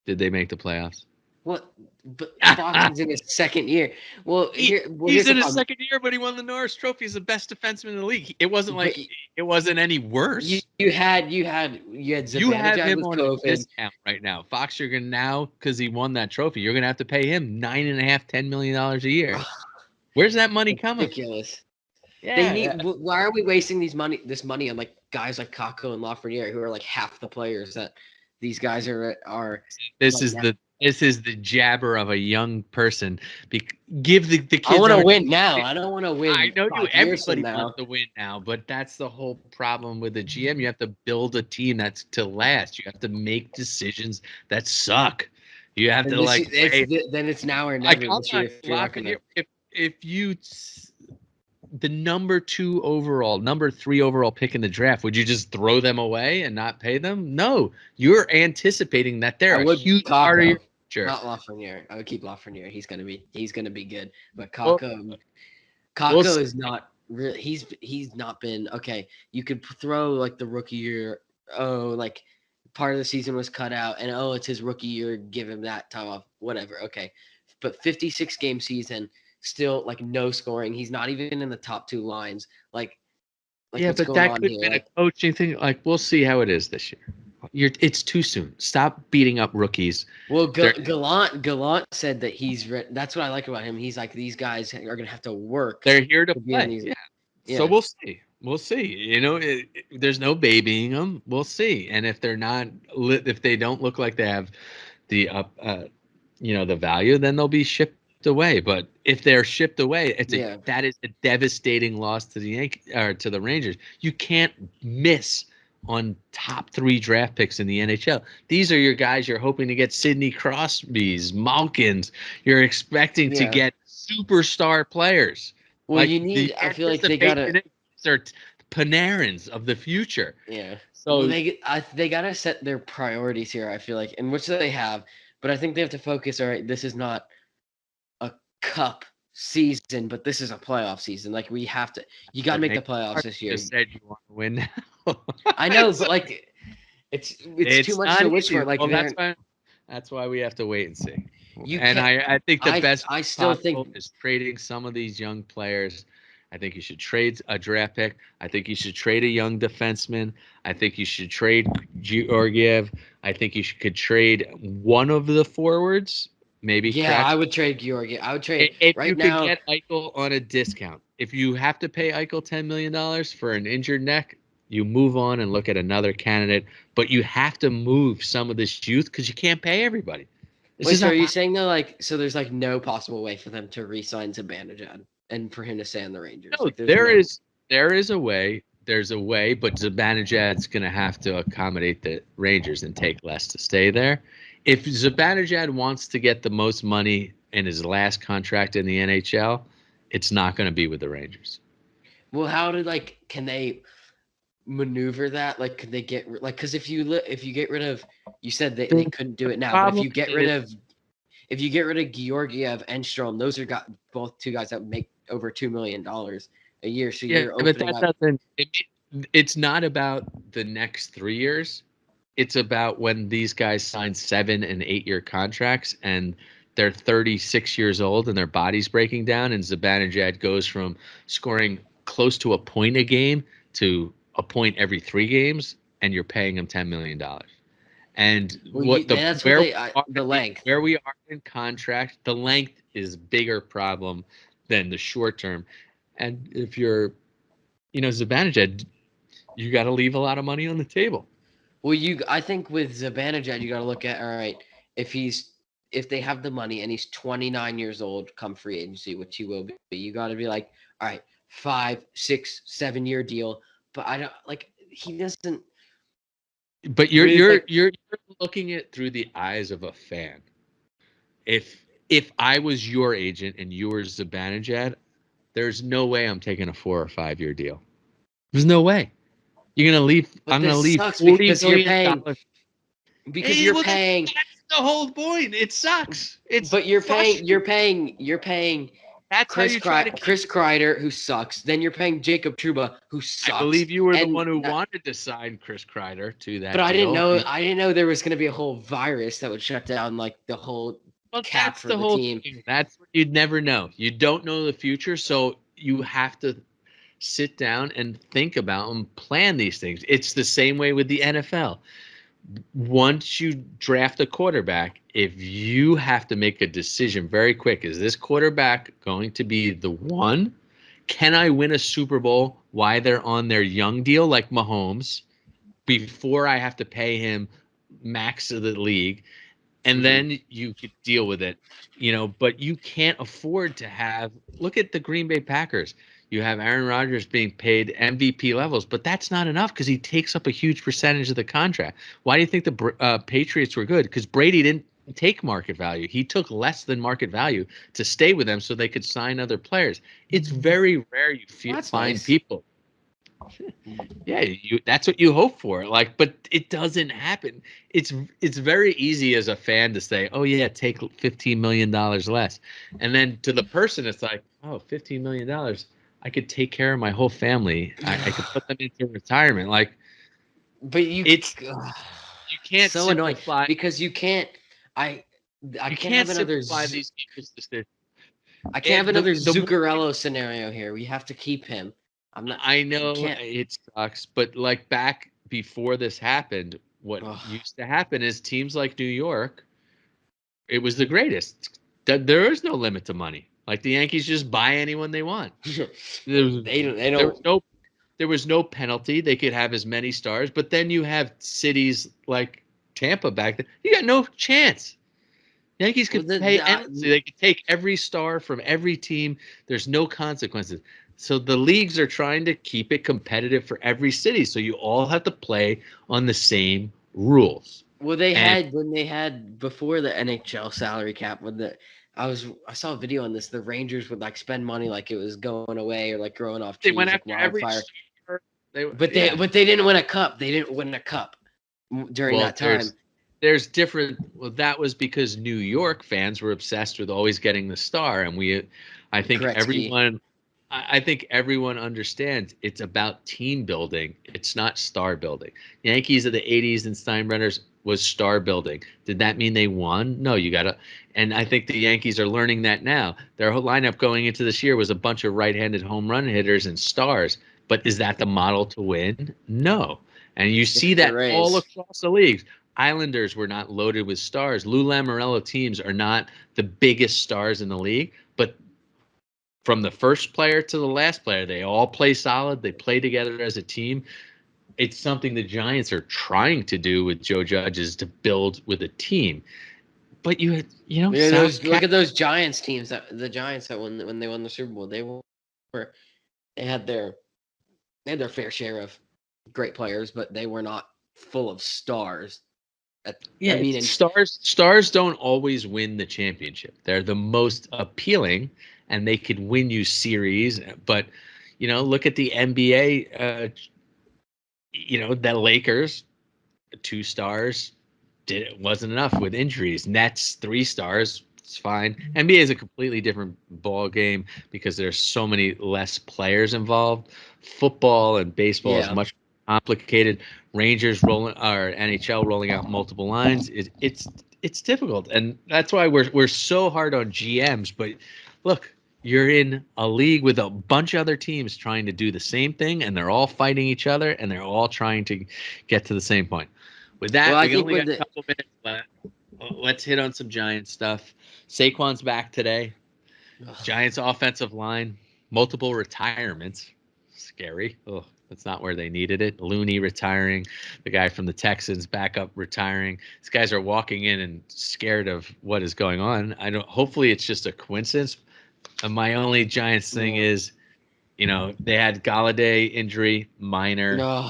S2: Did they make the playoffs?
S1: What? But Fox is in his second year. Well,
S2: He's
S1: here's the
S2: in his
S1: problem.
S2: second year, but he won the Norris Trophy. He's the best defenseman in the league. It wasn't
S1: But
S2: like it wasn't any
S1: you
S2: worse.
S1: you had
S2: You have
S1: Zibanejad
S2: him
S1: with
S2: on a
S1: COVID.
S2: discount right now. Fox, you're gonna now because he won that trophy, you're gonna have to pay him $9.5, $10 million a year. Where's that money coming from?
S1: Ridiculous. They
S2: Yeah,
S1: need. Why are we wasting this money on like guys like Kako and Lafreniere who are like half the players that these guys are
S2: this
S1: right
S2: is
S1: now?
S2: the jabber of a young person. Give the
S1: I
S2: kids
S1: want to
S2: an
S1: win now. I don't want to
S2: I
S1: win
S2: know you.
S1: 5 years from
S2: Everybody wants
S1: now.
S2: to win now, but that's the whole problem with the GM. You have to build a team that's to last. You have to make decisions that suck. You have
S1: And
S2: to
S1: this
S2: like play.
S1: then it's now or
S2: Like
S1: never
S2: I'm
S1: this year
S2: not
S1: if you're not
S2: laughing
S1: gonna.
S2: here. If you the number 2 overall, number 3 overall pick in the draft, would you just throw them away and not pay them? No, you're anticipating that
S1: I
S2: they're a
S1: would
S2: huge part of your
S1: Kako,
S2: future.
S1: not Lafreniere. I would keep Lafreniere. He's gonna be good. But
S2: Well, we'll
S1: Kako
S2: see.
S1: is not really. He's not been okay. You could throw like the rookie year. Oh, like part of the season was cut out, and oh, it's his rookie year. Give him that time off. Whatever. Okay, but 56 game season, still like no scoring. He's not even in the top 2 lines. Like
S2: Yeah,
S1: what's
S2: but
S1: going
S2: that
S1: on
S2: could have
S1: here?
S2: been a
S1: Like
S2: coaching thing. Like we'll see how it is this year. It's too soon. Stop beating up rookies.
S1: well,
S2: They're
S1: Gallant said that that's what I like about him. He's like these guys are gonna have to work
S2: they're here to
S1: to be in
S2: play.
S1: these.
S2: Yeah. So
S1: Yeah.
S2: we'll see. We'll see. There's no babying them. We'll see. And if they're not, if they don't look like they have the the value, then they'll be shipped away. But if they're shipped away,
S1: Yeah.
S2: that is a devastating loss to the Yankees or to the Rangers. You can't miss on top 3 draft picks in the NHL. These are your guys you're hoping to get Sidney Crosby's, Malkins. You're expecting to
S1: Yeah.
S2: get superstar players.
S1: Well,
S2: Like the
S1: I feel like they
S2: anticipation
S1: gotta.
S2: is are Panarins of the future.
S1: Yeah. Well,
S2: So
S1: they gotta set their priorities here. I feel like, in which they have, but I think they have to focus. All right, this is not a cup season, but this is a playoff season. Like we have to. You got to
S2: but
S1: make the
S2: Nick
S1: playoffs this year.
S2: just said you want to win now.
S1: I know,
S2: So
S1: but like, it's too
S2: it's
S1: much
S2: not
S1: to wish
S2: easy.
S1: for. Like
S2: Well,
S1: they're
S2: that's why we have to wait and see.
S1: you
S2: And
S1: can't.
S2: I think the best
S1: I still
S2: possible
S1: think.
S2: is trading some of these young players. I think you should trade a draft pick. I think you should trade a young defenseman. I think you should trade Georgiev. I think could trade one of the forwards, maybe
S1: Yeah,
S2: Kratz.
S1: I would trade Georgia. I would trade
S2: If
S1: right
S2: you could
S1: now.
S2: get Eichel on a discount, if you have to pay Eichel $10 million for an injured neck, you move on and look at another candidate. But you have to move some of this youth because you can't pay everybody. This
S1: Wait,
S2: is
S1: so are
S2: not
S1: you saying though, like, so there's like no possible way for them to re-sign Zibanejad and for him to stay on the Rangers?
S2: no.
S1: Like, there's no.
S2: There is a way. There's a way, but Zibanejad's going to have to accommodate the Rangers and take less to stay there. If Zibanejad wants to get the most money in his last contract in the NHL, it's not going to be with the Rangers.
S1: Well, can they maneuver that? Like, could they because if you get rid of, you said they
S2: The
S1: couldn't do it now, but
S2: problem is
S1: if you get rid of Georgiev and Strom, those are both 2 guys that make over $2 million a year. So
S2: yeah,
S1: you're
S2: but
S1: opening
S2: that
S1: up.
S2: doesn't. It's not about the next 3 years. It's about when these guys sign 7 and 8 year contracts and they're 36 years old and their body's breaking down. And Zibanejad goes from scoring close to a point a game to a point every 3 games, and you're paying him $10 million. And
S1: Well, that's what the length.
S2: where we are in contract, the length is bigger problem than the short term. And if you're Zibanejad, you got to leave a lot of money on the table.
S1: Well, I think with Zibanejad, you got to look at, all right, if they have the money and he's 29 years old come free agency, which he will be, you got to be like, all right, 5, 6, 7 year deal. But I don't like he doesn't.
S2: But
S1: Really, like,
S2: you're looking at through the eyes of a fan. If I was your agent and you were Zibanejad, there's no way I'm taking a 4 or 5 year deal. There's no way. You're gonna leave.
S1: but
S2: I'm gonna
S1: this
S2: leave
S1: sucks
S2: $40
S1: because you're
S2: million.
S1: paying because
S2: Hey,
S1: you're
S2: well,
S1: paying,
S2: that's the whole point. It sucks. It's
S1: but you're paying
S2: frustrating.
S1: you're paying
S2: That's how you try to keep.
S1: Chris Kreider, who sucks. Then you're paying Jacob Trouba, who
S2: I
S1: sucks.
S2: believe you were the
S1: And
S2: one who wanted to sign Chris Kreider to
S1: but
S2: that deal.
S1: I didn't know there was going to be a whole virus that would shut down like the whole
S2: Well,
S1: cap
S2: that's
S1: for
S2: the
S1: the
S2: whole
S1: team.
S2: thing. That's what you'd never know. You don't know the future, so you have to sit down and think about and plan these things. It's the same way with the NFL. Once you draft a quarterback, if you have to make a decision very quick, is this quarterback going to be the one? Can I win a Super Bowl while they're on their young deal like Mahomes before I have to pay him max of the league? And
S1: Mhm.
S2: then you could deal with it, but you can't afford to have. Look at the Green Bay Packers. You have Aaron Rodgers being paid MVP levels, but that's not enough because he takes up a huge percentage of the contract. Why do you think the Patriots were good? Because Brady didn't take market value. He took less than market value to stay with them so they could sign other players. It's very rare you
S1: Well, that's
S2: find
S1: nice.
S2: people. Yeah, that's what you hope for. Like, but it doesn't happen. It's very easy as a fan to say, "Oh yeah, take $15 million less." And then to the person it's like, "Oh, $15 million. I could take care of my whole family. I could put them into retirement." Like,
S1: But you,
S2: it's
S1: ugh,
S2: you can't
S1: so annoying
S2: simplify
S1: because I I
S2: you
S1: can't
S2: can't
S1: have
S2: simplify these people's decisions.
S1: I can't have another
S2: The more
S1: Zuccarello scenario here. We have to keep him. I'm not.
S2: I
S1: We
S2: know
S1: can't.
S2: it sucks, but like back before this happened, what
S1: Ugh.
S2: used to happen is teams like New York, it was the greatest. There is no limit to money. Like the Yankees just buy anyone they want. There was,
S1: They don't. They
S2: there was
S1: don't.
S2: no there was no penalty. They could have as many stars, but then you have cities like Tampa back then. You got no chance. Yankees
S1: Well,
S2: could pay endlessly. They could take every star from every team. There's no consequences. So the leagues are trying to keep it competitive for every city. So you all have to play on the same rules.
S1: well, they
S2: And
S1: had when they had before the NHL salary cap. When I saw a video on this. The Rangers would like spend money like it was going away or like growing off
S2: they went
S1: trees like
S2: after every
S1: wildfire.
S2: star. They
S1: But
S2: yeah.
S1: they didn't win a cup. They didn't win a cup during
S2: Well,
S1: that time.
S2: there's different. Well, that was because New York fans were obsessed with always getting the star, and I think
S1: Gretzky.
S2: I think everyone understands it's about team building. It's not star building. Yankees of the '80s and Steinbrenners was star building. Did that mean they won? No, you gotta. And I think the Yankees are learning that now. Their whole lineup going into this year was a bunch of right-handed home run hitters and stars. But is that the model to win? No. And you
S1: If
S2: see
S1: it's the
S2: that all
S1: Rays.
S2: across the leagues. Islanders were not loaded with stars. Lou Lamoriello teams are not the biggest stars in the league, but from the first player to the last player, they all play solid. They play together as a team. It's something the Giants are trying to do with Joe Judge is to build with a team. But
S1: Yeah,
S2: South
S1: those look
S2: Cat.
S1: at those Giants teams that the Giants that when they won the Super Bowl, were they had their they had their fair share of great players, but they were not full of stars.
S2: Yeah,
S1: I mean, and
S2: stars don't always win the championship. They're the most appealing, and they could win you series. But look at the NBA. The Lakers, 2 stars, wasn't enough with injuries. Nets, 3 stars, it's fine. NBA is a completely different ball game because there's so many less players involved. Football and baseball is
S1: yeah,
S2: much more complicated. Rangers rolling or NHL rolling out multiple lines. It's difficult, and that's why we're so hard on GMs. But look, you're in a league with a bunch of other teams trying to do the same thing, and they're all fighting each other, and they're all trying to get to the same point. With
S1: well,
S2: that,
S1: I
S2: we
S1: think
S2: only
S1: with
S2: got a
S1: the
S2: couple minutes left. Let's hit on some Giants stuff. Saquon's back today.
S1: ugh,
S2: Giants offensive line, multiple retirements. scary. Oh, that's not where they needed it. Looney retiring, the guy from the Texans backup retiring. These guys are walking in and scared of what is going on. I don't. Hopefully, it's just a coincidence. And my only Giants thing is, they had Galladay injury, minor.
S1: No,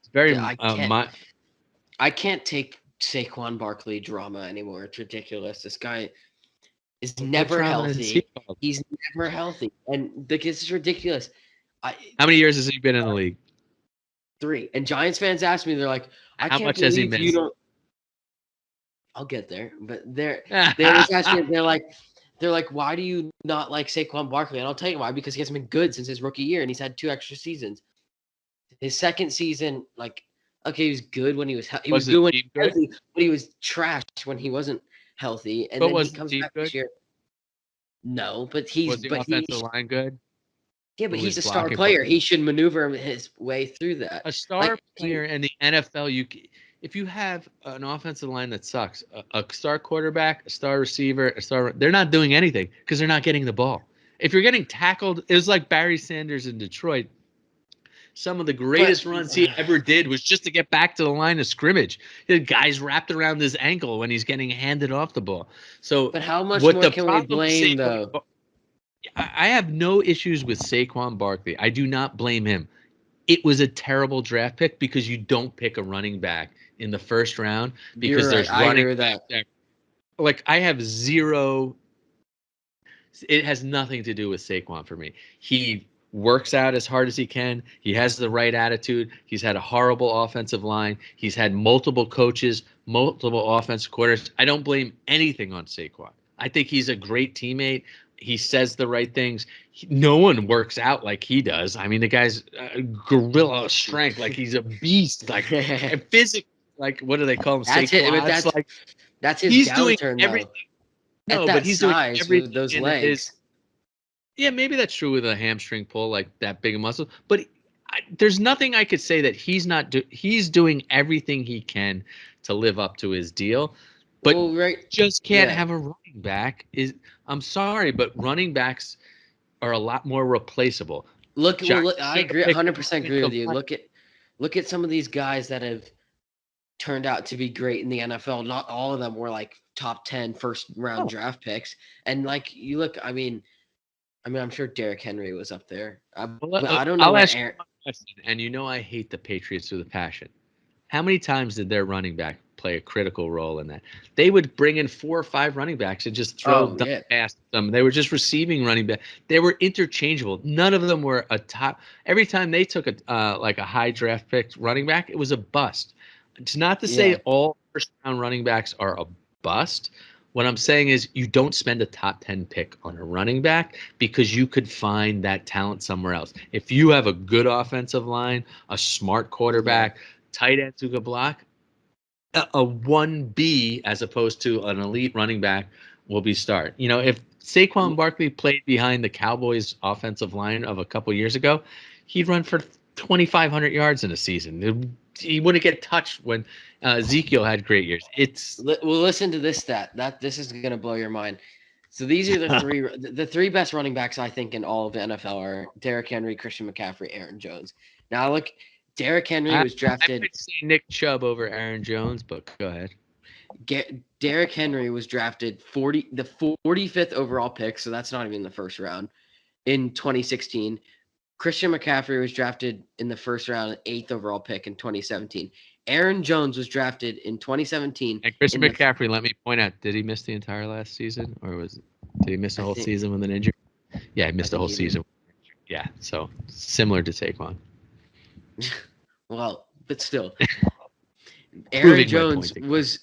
S2: It's very
S1: I can't take Saquon Barkley drama anymore. It's ridiculous. This guy is never healthy. He's never healthy, and this is ridiculous.
S2: How many years has he been in the league?
S1: 3. And Giants fans ask me, they're like, "I
S2: How
S1: can't
S2: much has he
S1: believe
S2: missed?"
S1: you don't." I'll get there, but they always ask me. They're like, "Why do you not like Saquon Barkley?" And I'll tell you why. Because he hasn't been good since his rookie year, and he's had 2 extra seasons. His second season, okay, he was good when he was healthy. He was good when he was healthy, but he was trashed when he wasn't healthy. And then he comes back this year. No, but
S2: was the offensive line good?
S1: Yeah, but he's a star player. He should maneuver his way through that.
S2: A star player in the NFL, if you have an offensive line that sucks, a star quarterback, a star receiver, they're not doing anything because they're not getting the ball. If you're getting tackled, it was like Barry Sanders in Detroit. Some of the greatest runs he ever did was just to get back to the line of scrimmage. The guy's wrapped around his ankle when he's getting handed off the ball. So,
S1: but how much more can we blame, though?
S2: I have no issues with Saquon Barkley. I do not blame him. It was a terrible draft pick because you don't pick a running back in the first round because there's running backs. Like, I have zero. It has nothing to do with Saquon for me. He works out as hard as he can. He has the right attitude. He's had a horrible offensive line. He's had multiple coaches, multiple offensive coordinators. I don't blame anything on Saquon. I think he's a great teammate. He says the right things. No one works out like he does. I mean, the guy's gorilla strength, like he's a beast, like physically. Like, what do they call him?
S1: Saquon. That's his
S2: he's
S1: downturn,
S2: doing everything.
S1: No, but he's doing everything. Those legs.
S2: Yeah, maybe that's true with a hamstring pull, like that big muscle. But there's nothing I could say that he's not. He's doing everything he can to live up to his deal. But just can't have a running back. I'm sorry, but running backs are a lot more replaceable.
S1: I agree, 100% agree with you. Look at some of these guys that have turned out to be great in the NFL. Not all of them were like top 10 first round draft picks. And you look, I mean, I'm sure Derrick Henry was up there. But I don't know.
S2: I'll ask you one question, and I hate the Patriots with a passion. How many times did their running back play a critical role in that? They would bring in 4 or 5 running backs and just throw past them. They were just receiving running back. They were interchangeable. None of them were a top. Every time they took a high draft pick running back, it was a bust. It's not to say all first round running backs are a bust. What I'm saying is you don't spend a top 10 pick on a running back because you could find that talent somewhere else. If you have a good offensive line, a smart quarterback, tight ends who could block, a 1B as opposed to an elite running back will be start. If Saquon Barkley played behind the Cowboys offensive line of a couple years ago, he'd run for 2,500 yards in a season. He wouldn't get touched when Ezekiel had great years.
S1: Well, listen to this stat. This is going to blow your mind. So these are the three best running backs I think in all of the NFL are Derrick Henry, Christian McCaffrey, Aaron Jones. Now look, Derrick Henry was drafted.
S2: I would say Nick Chubb over Aaron Jones, but go ahead.
S1: Derrick Henry was drafted the 45th overall pick, so that's not even the first round, in 2016. Christian McCaffrey was drafted in the first round, 8th overall pick in 2017. Aaron Jones was drafted in 2017.
S2: And Christian McCaffrey, let me point out, did he miss the entire last season, or did he miss the whole season with an injury? Yeah, he missed the whole season. Yeah, so similar to Saquon.
S1: Well, but still, Aaron Jones was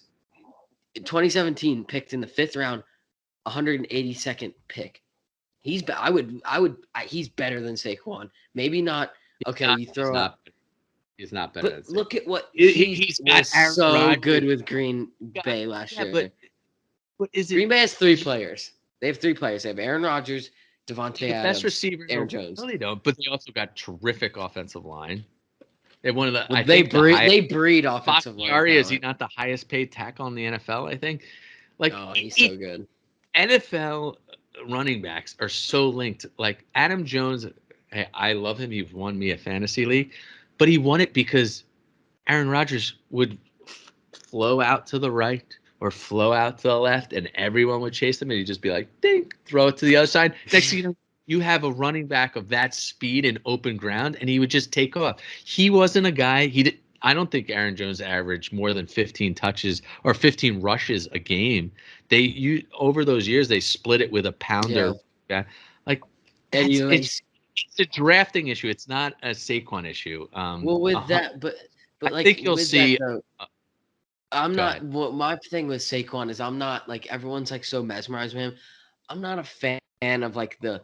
S1: 2017 picked in the 5th round, 182nd pick. He's better than Saquon. Maybe not. Okay, you throw up.
S2: He's not better.
S1: But look at what he's so good with Green Bay last year.
S2: But is it?
S1: Green Bay has 3 players. They have 3 players. They have Aaron Rodgers, Devontae Adams,
S2: best receivers.
S1: Aaron Jones.
S2: No, they don't. But they also got terrific offensive line. They have one of the.
S1: Well, they breed offensive line.
S2: Is he not the highest paid tackle in the NFL? I think.
S1: He's so good.
S2: NFL running backs are so linked. Like Adam Jones Hey, I love him. He won me a fantasy league, but he won it because Aaron Rodgers would flow out to the right or flow out to the left, and everyone would chase him, and he'd just be like, ding, throw it to the other side. Next thing you know, you have a running back of that speed in open ground, and he would just take off. He wasn't a guy. I don't think Aaron Jones averaged more than 15 touches or 15 rushes a game. Over those years they split it with a pounder.
S1: Yeah.
S2: Like
S1: And
S2: that's
S1: you like,
S2: it's a drafting issue. It's not a Saquon issue.
S1: well, with
S2: Uh-huh.
S1: that, but
S2: I
S1: like
S2: think you'll
S1: with that
S2: see.
S1: though,
S2: Uh,
S1: I'm
S2: Go
S1: not.
S2: ahead.
S1: What my thing with Saquon is, I'm not like everyone's like so mesmerized with him. I'm not a fan of like the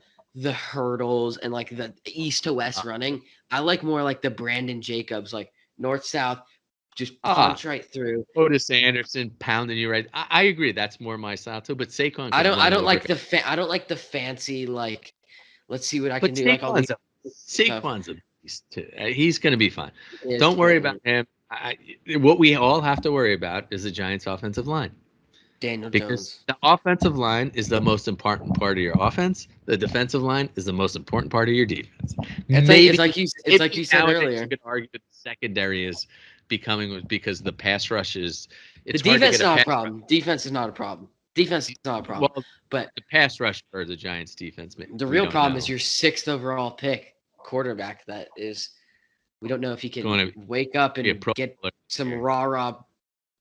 S1: hurdles and like the east to west running. I like more like the Brandon Jacobs, like north south, just
S2: Ah,
S1: punch right through.
S2: Otis Anderson pounding you right. I agree. That's more my style too. But Saquon can
S1: I
S2: run
S1: don't
S2: over
S1: like
S2: guys.
S1: I don't like the fancy like. Let's see what I
S2: But
S1: can do. Like all these stuff.
S2: Saquon's a beast too. He's going to be fine.
S1: Is
S2: Don't worry about him. What we all have to worry about is the Giants' offensive line,
S1: Daniel
S2: because
S1: Jones.
S2: the offensive line is the most important part of your offense. The defensive line is the most important part of your defense. Maybe
S1: It's like you said
S2: nowadays
S1: earlier.
S2: you could argue that the secondary is becoming, because the pass rush is.
S1: The
S2: It's hard to
S1: defense
S2: get
S1: is
S2: a
S1: not a
S2: pass rush.
S1: problem. Defense is not a problem. Defense is not a problem.
S2: Well,
S1: But
S2: the pass rush for the Giants defense,
S1: the
S2: we
S1: real
S2: don't
S1: problem is
S2: know.
S1: your sixth overall pick quarterback. That is, we don't know if he can
S2: Going to
S1: wake up
S2: be a
S1: and
S2: pro
S1: get
S2: bowler
S1: some
S2: here.
S1: rah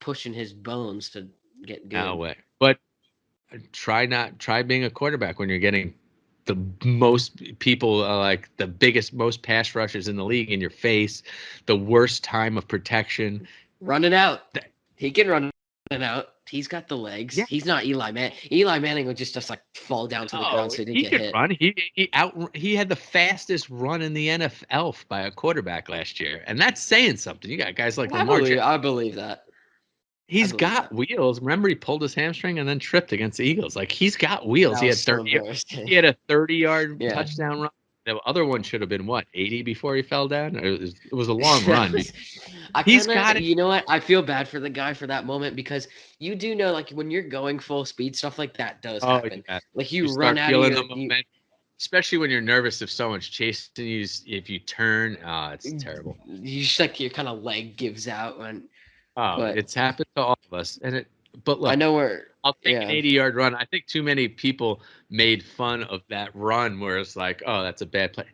S1: pushing his bones to get
S2: No
S1: good.
S2: way. But try being a quarterback when you're getting the most people, like the biggest, most pass rushers in the league in your face, the worst time of protection.
S1: Running out.
S2: That-
S1: He can run it out. He's got the legs.
S2: Yeah.
S1: He's not Eli Manning. Eli Manning would just like fall down to the ground
S2: No,
S1: so he didn't
S2: he
S1: get
S2: could
S1: hit.
S2: run. He had the fastest run in the NFL by a quarterback last year, and that's saying something. You got guys like Lamar Jackson.
S1: I believe that.
S2: He's got wheels. Remember, he pulled his hamstring and then tripped against the Eagles. Like, he's got wheels.
S1: That
S2: He
S1: was
S2: had
S1: so
S2: 30.
S1: embarrassing.
S2: He had a 30-yard
S1: Yeah.
S2: touchdown run. The other one should have been what, 80 before he fell down. It was a long run. He's got it.
S1: You know what? I feel bad for the guy for that moment because you do know, like when you're going full speed, stuff like that does
S2: Oh
S1: happen.
S2: yeah.
S1: Like
S2: You
S1: you run
S2: start
S1: out of
S2: feeling
S1: your,
S2: the momentum, especially when you're nervous if someone's chasing you. If you turn, it's terrible.
S1: you just like your kind of leg gives out.
S2: Oh,
S1: But
S2: it's happened to all of us. But
S1: I
S2: look,
S1: know where.
S2: I'll take an
S1: Yeah.
S2: 80-yard run. I think too many people made fun of that run where it's like, oh, that's a bad play.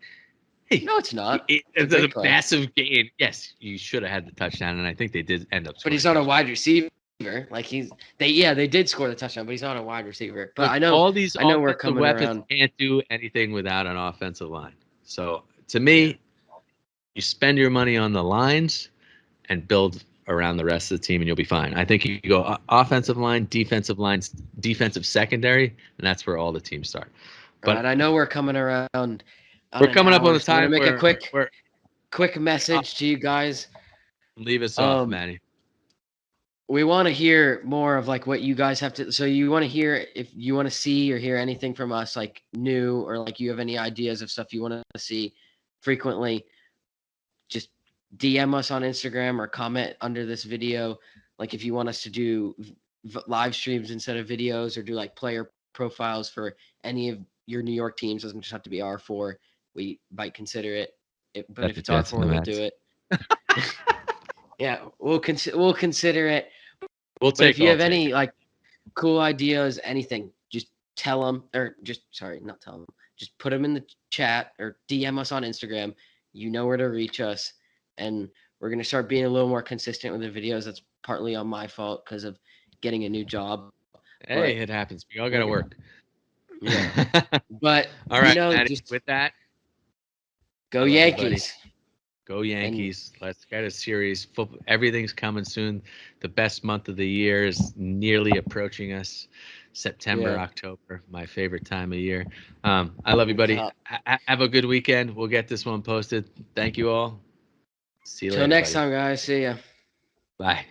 S2: Hey,
S1: No, it's not.
S2: It's
S1: a
S2: a
S1: great play.
S2: massive gain. Yes, you should have had the touchdown, and I think they did end up
S1: But
S2: scoring.
S1: he's not a wide receiver. Like they did score the touchdown, but he's not a wide receiver. But
S2: Look, all these
S1: I know we're
S2: offensive
S1: coming
S2: weapons
S1: around.
S2: can't do anything without an offensive line. So to me, you spend your money on the lines and build around the rest of the team, and you'll be fine. I think you go offensive line, defensive lines, defensive secondary, and that's where all the teams start.
S1: But right, I know we're coming around on
S2: we're
S1: an
S2: coming up on
S1: hour,
S2: the
S1: so I'm
S2: time
S1: gonna make a quick
S2: where
S1: message to you guys.
S2: leave us off, Matty.
S1: We want to hear more of like what you guys have to. So you want to hear if you want to see or hear anything from us, like new or like you have any ideas of stuff you want to see frequently. Just DM us on Instagram or comment under this video. Like if you want us to do live streams instead of videos or do like player profiles for any of your New York teams, doesn't just have to be R4. We might consider it, but if it's R4, we'll do it. Yeah, we'll consider it.
S2: But
S1: if you have any like cool ideas, anything, just tell them, or not tell them. Just put them in the chat or DM us on Instagram. You know where to reach us, and we're gonna start being a little more consistent with the videos. That's partly on my fault because of getting a new job.
S2: Hey, it happens. We all gotta work.
S1: Yeah, but
S2: all right, Matty, with that,
S1: go Yankees.
S2: Go Yankees. Let's get a series. Everything's coming soon. The best month of the year is nearly approaching us. September, October, my favorite time of year. I love you, buddy. Have a good weekend. We'll get this one posted. Thank you all. See you later.
S1: Till next time, guys. See ya.
S2: Bye.